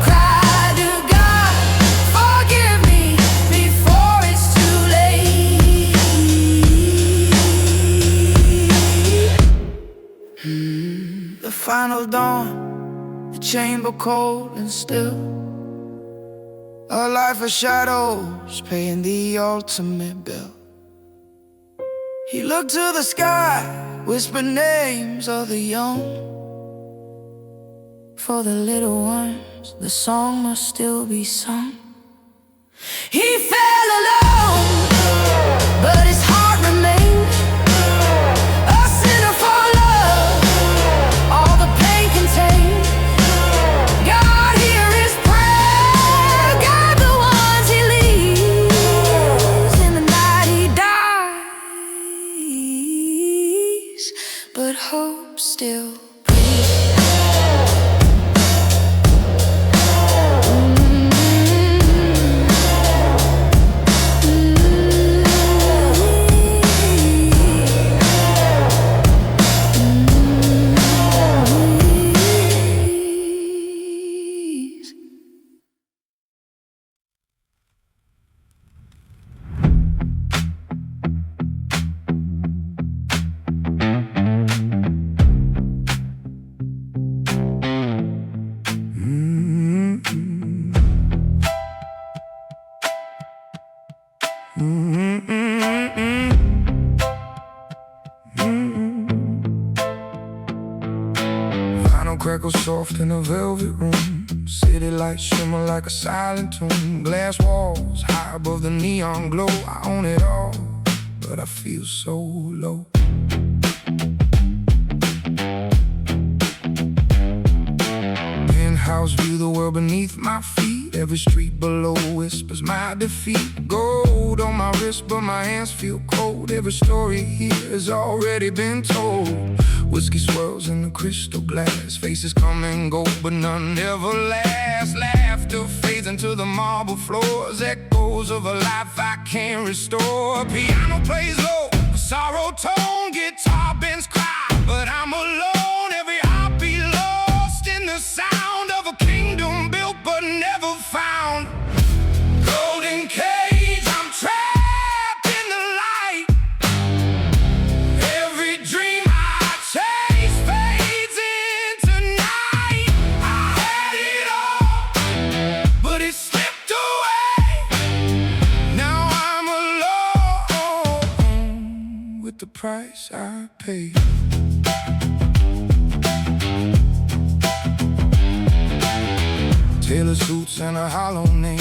Cried to God, forgive me, before it's too late. The final dawn, the chamber cold and still. A life of shadows, paying the ultimate bill. He looked to the sky, whispered names of the young. For the little ones, the song must still be sung. He fell alone, but his heart remained. A sinner for love, all the pain contained. God, hear his prayer, guide the ones he leads. In the night he dies, but hope still breathes. Vinyl crackles soft in a velvet room. City lights shimmer like a silent tomb. Glass walls high above the neon glow. I own it all, but I feel so low. Penthouse view, the world beneath my feet. Every street below whispers my defeat. Gold on my wrist, but my hands feel cold. Every story here has already been told. Whiskey swirls in the crystal glass. Faces come and go, but none ever last. Laughter fades into the marble floors. Echoes of a life I can't restore. Piano plays low, sorrow tone. Guitar bends cry, but I'm alone. Every heartbeat lost in the sound of a kingdom built but never found. Golden cage, I'm trapped in the light. Every dream I chase fades into night. I had it all. price I paid. Tailor suits and a hollow name,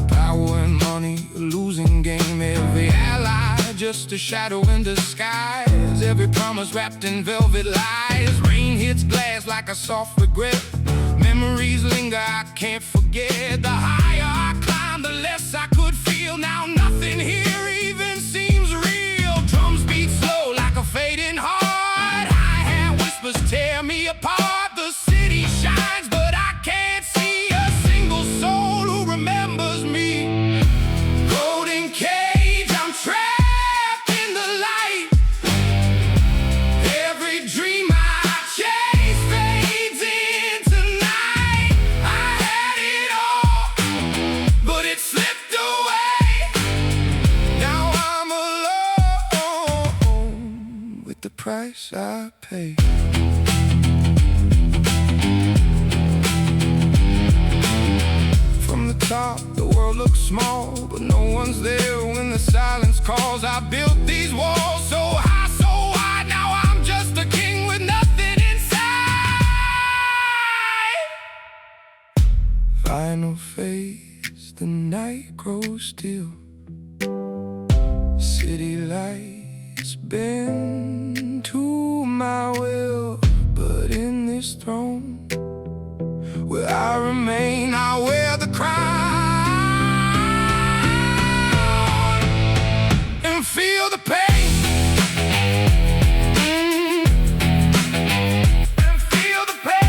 power and money, a losing game. Every ally just a shadow in disguise, every promise wrapped in velvet lies. Rain hits glass like a soft regret, memories linger I can't forget. The higher I climb, the less I could feel. Now nothing here even seems real. Drums beat slow like a fading heart, hi-hat whispers tear me apart. The city shines but I can't see a single soul who remembers me. Golden cage, I'm trapped in the light. Every dream I chase fades into night. I had it all, but it slipped away. Now I'm alone with the price I pay. From the top, the world looks small, but no one's there when the silence calls. I built these walls so high, so wide. Now I'm just a king with nothing inside. Final phase, the night grows still. City lights bend to my will, but in this throne where I remain, I wear the crown and feel the pain. And feel the pain.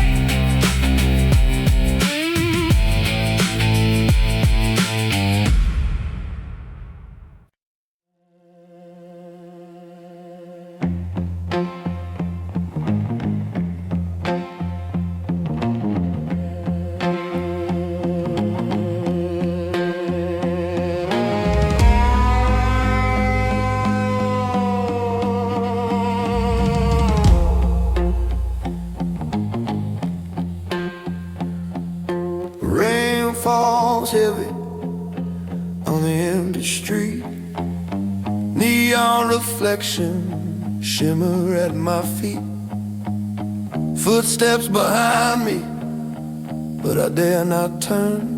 Rain falls heavy on the empty street. Neon reflection shimmer at my feet. Footsteps behind me, but I dare not turn.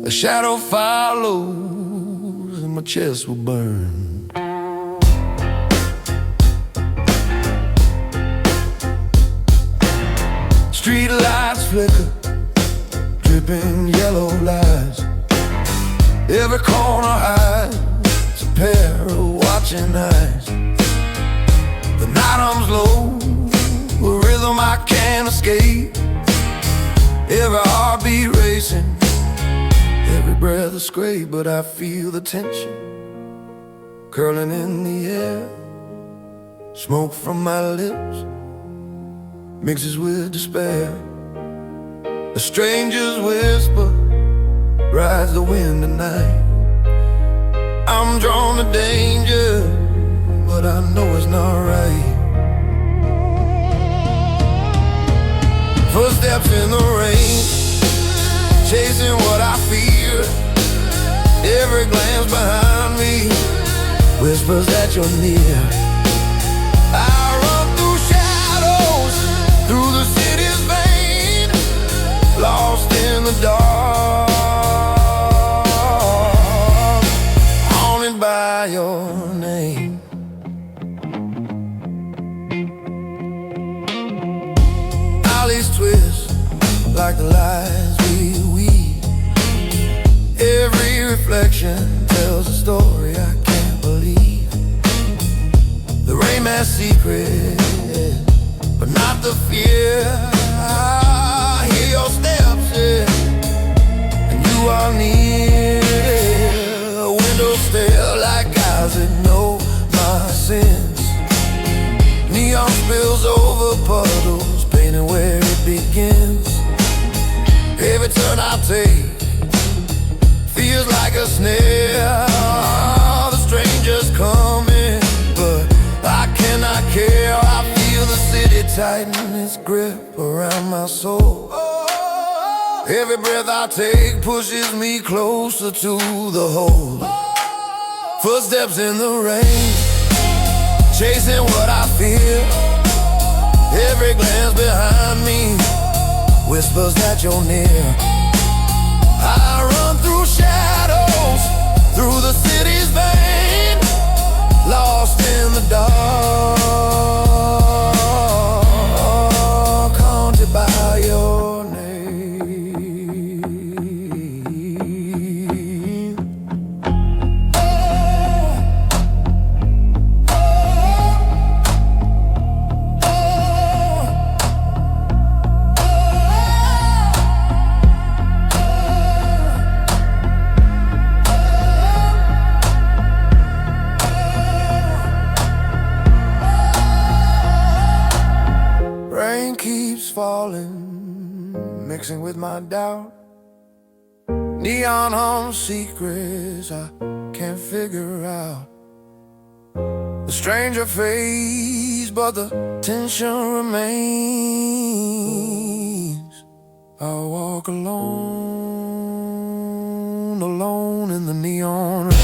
A shadow follows and my chest will burn. Street lights flicker, dripping yellow lies. Every corner hides a pair of watching eyes. The night hums low, a rhythm I can't escape. Every heartbeat racing, every breath a scrape. But I feel the tension curling in the air. Smoke from my lips mixes with despair. A stranger's whisper rides the wind tonight. I'm drawn to danger, but I know it's not right. Footsteps in the rain, chasing what I fear. Every glance behind me whispers that you're near. I run through shadows, through the city's vein, lost in the dark, haunted by your name. Alleys twist like the lies we weave. Every reflection tells a story I can't believe. The rain man's secret, but not the fear. I hear your steps, yeah, and you are near. Windows stare like eyes that know my sins. Neon spills over puddles, painting where it begins. Every turn I take feels like a snare. The stranger's coming, but I cannot care. I feel the city tighten its grip around my soul. Every breath I take pushes me closer to the hole. Footsteps in the rain, chasing what I feel. Every glance behind me whispers that you're near. I run through shadows, through the city's vein, lost in the dark, haunted by your name. Rain keeps falling, mixing with my doubt. Neon hum secrets I can't figure out. A stranger face, but the tension remains. I walk alone, alone in the neon rain.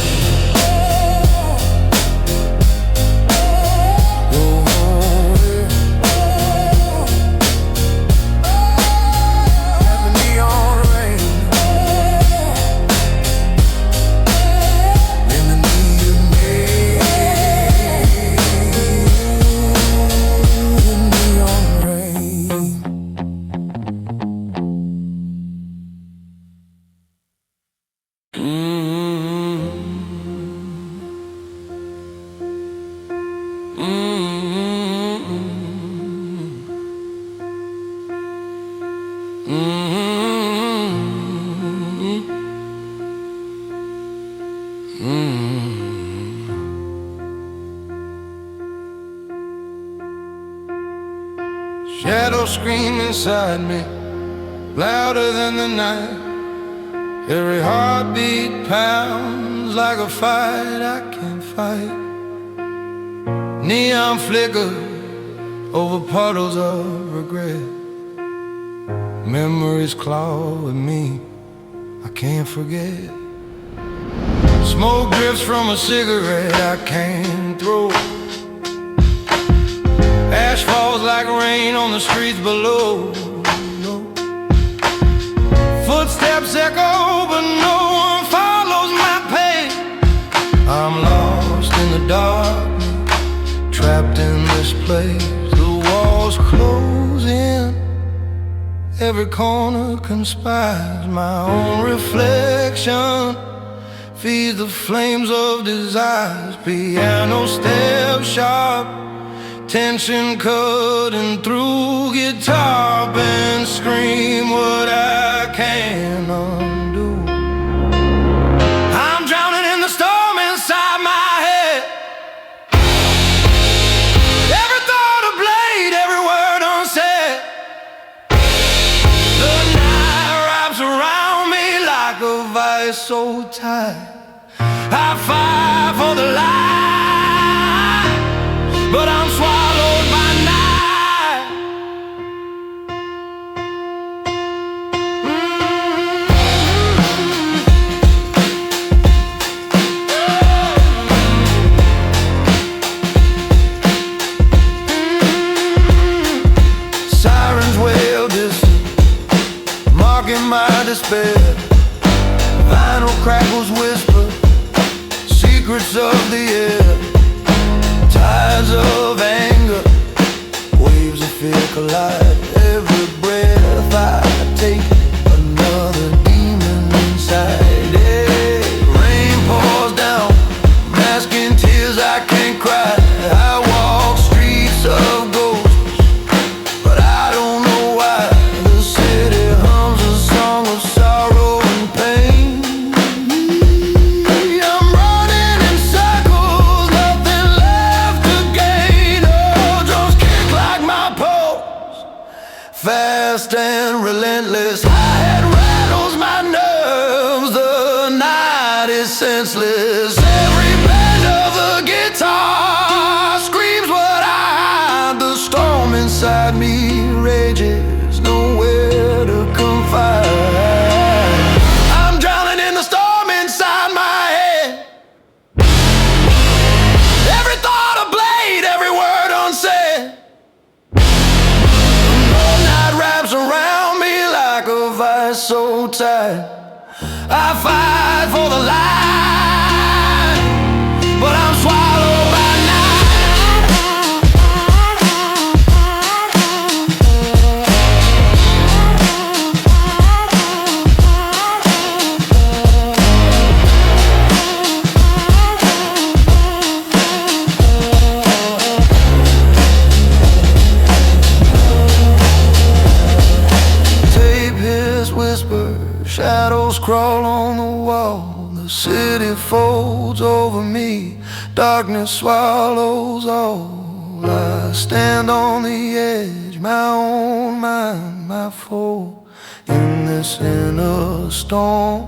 Shadows scream inside me, louder than the night. Every heartbeat pounds like a fight I can't fight. Neon flicker over puddles of regret. Memories claw at me, I can't forget. Smoke drifts from a cigarette I can't throw. Ash falls like rain on the streets below. Footsteps echo, but no one follows my pace. I'm lost in the dark, trapped in this place. The walls close in, every corner conspires. My own reflection feeds the flames of desires. Piano steps sharp, tension cutting through. Guitar band scream what I can't undo. I'm drowning in the storm inside my head. Every thought a blade, every word unsaid. The night wraps around me like a vice so tight. I fight for the light, but I'm swallowed by night. Sirens wail distant, mocking my despair. Vinyl crackles whisper secrets of the air. Tides of anger, waves of fear collide. Every breath I take, another demon inside. Yeah. Rain pours down, masking tears I can't cry. I walk streets of ghosts, but I don't know why. The city hums a song of sorrow and pain. I'm running in circles, nothing left to gain. Oh, drums kick like my pulse, fast and relentless. Hi-hat rattles my nerves, the night is senseless. Every bend of the guitar screams what I hide. The storm inside me rages, nowhere to confide. I'm drowning in the storm inside my head. Every thought a blade, ties so tight. I fight for the light, but I'm swallowed by shadows crawl on the wall. The city folds over me. Darkness swallows all. I stand on the edge, my own mind, my foe. In this inner storm,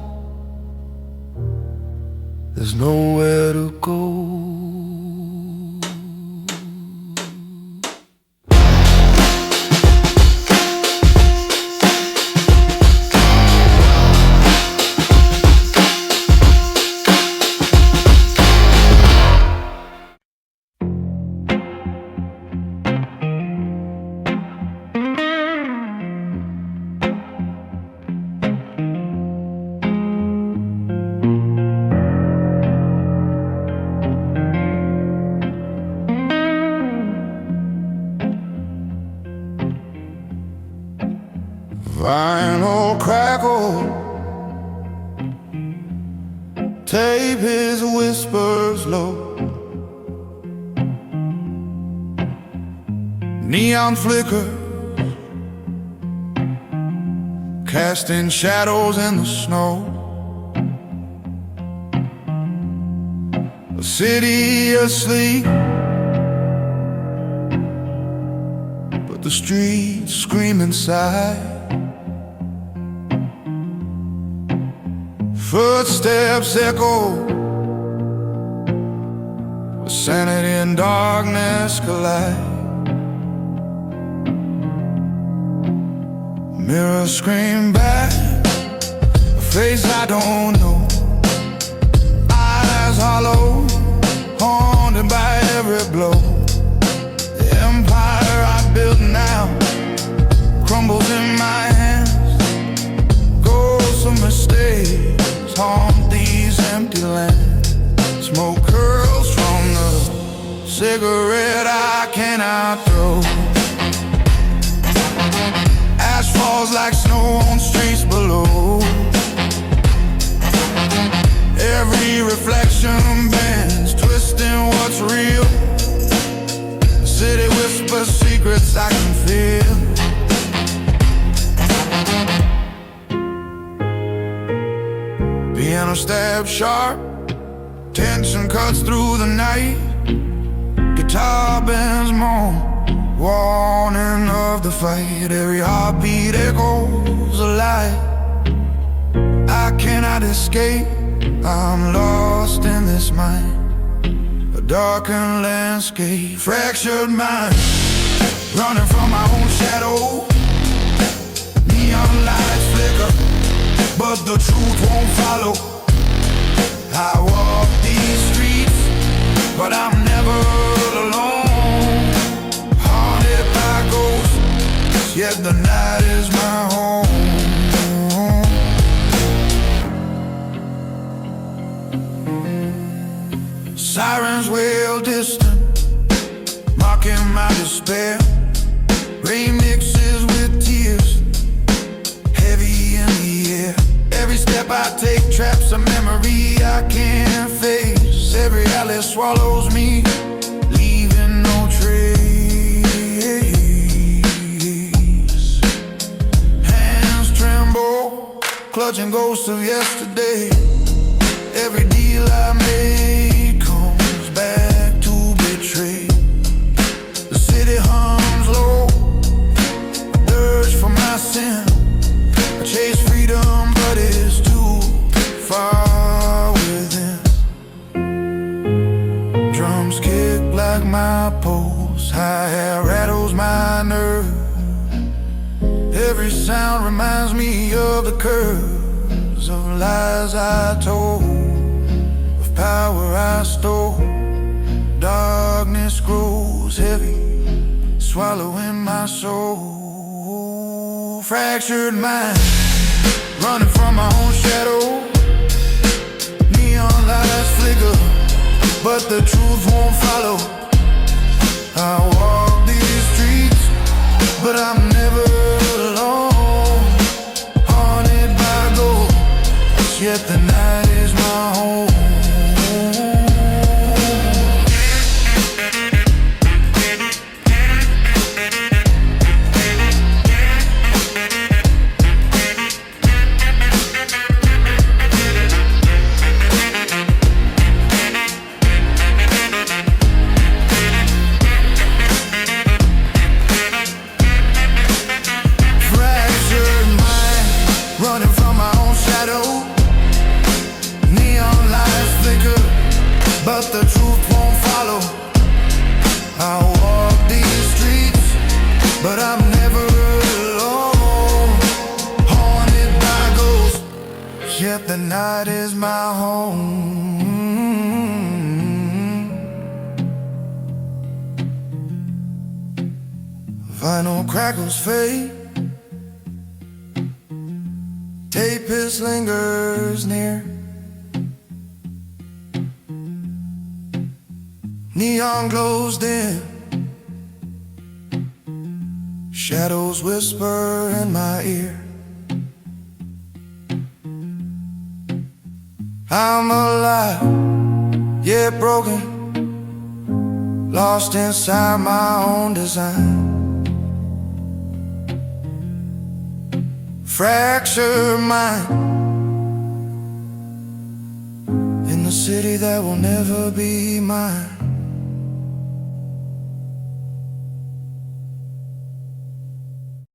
there's nowhere to go. Vinyl crackle, tape his whispers low. Neon flicker, casting shadows in the snow. A city asleep, but the streets scream inside. Footsteps echo, where sanity and darkness collide. Mirrors scream back, a face I don't know. Eyes hollow, haunted by every blow. The empire I built now crumbles in my hands. Ghosts of mistakes haunt these empty lands. Smoke curls from the cigarette I cannot throw. Ash falls like snow on streets below. Every reflection bends, twisting what's real. The city whispers secrets I can feel. Piano stabs sharp, tension cuts through the night. Guitar bends moan, warning of the fight. Every heartbeat echoes a lie. I cannot escape, I'm lost in this mind. A darkened landscape, fractured mind, running from my own shadow. Neon lights flicker, but the truth won't follow. I walk these streets, but I'm never alone. Haunted by ghosts, yet the night is my home. Sirens wail distant, mocking my despair. Rain mixes with tears, heavy in the air. Every step I take traps a memory I can't face. Every alley swallows me, leaving no trace. Hands tremble, clutching ghosts of yesterday. Every deal I made comes back to betray. The city hums low, a dirge for my sin. I chase freedom, but it's too far within. Drums kick like my pulse, high hair rattles my nerve. Every sound reminds me of the curves of lies I told, of power I stole. Darkness grows heavy, swallowing my soul. Fractured mind, running from my own shadow. Neon lights flicker, but the truth won't follow. I walk these streets, but I'm never alone. Haunted by ghosts, yet the night is my home. Running from my own shadow. Neon lights flicker, but the truth won't follow. I walk these streets, but I'm never alone. Haunted by ghosts, yet the night is my home. Vinyl crackles fade, tape hiss lingers near. Neon glows dim, shadows whisper in my ear. I'm alive, yet broken, lost inside my own design. Fractured mind in the city that will never be mine.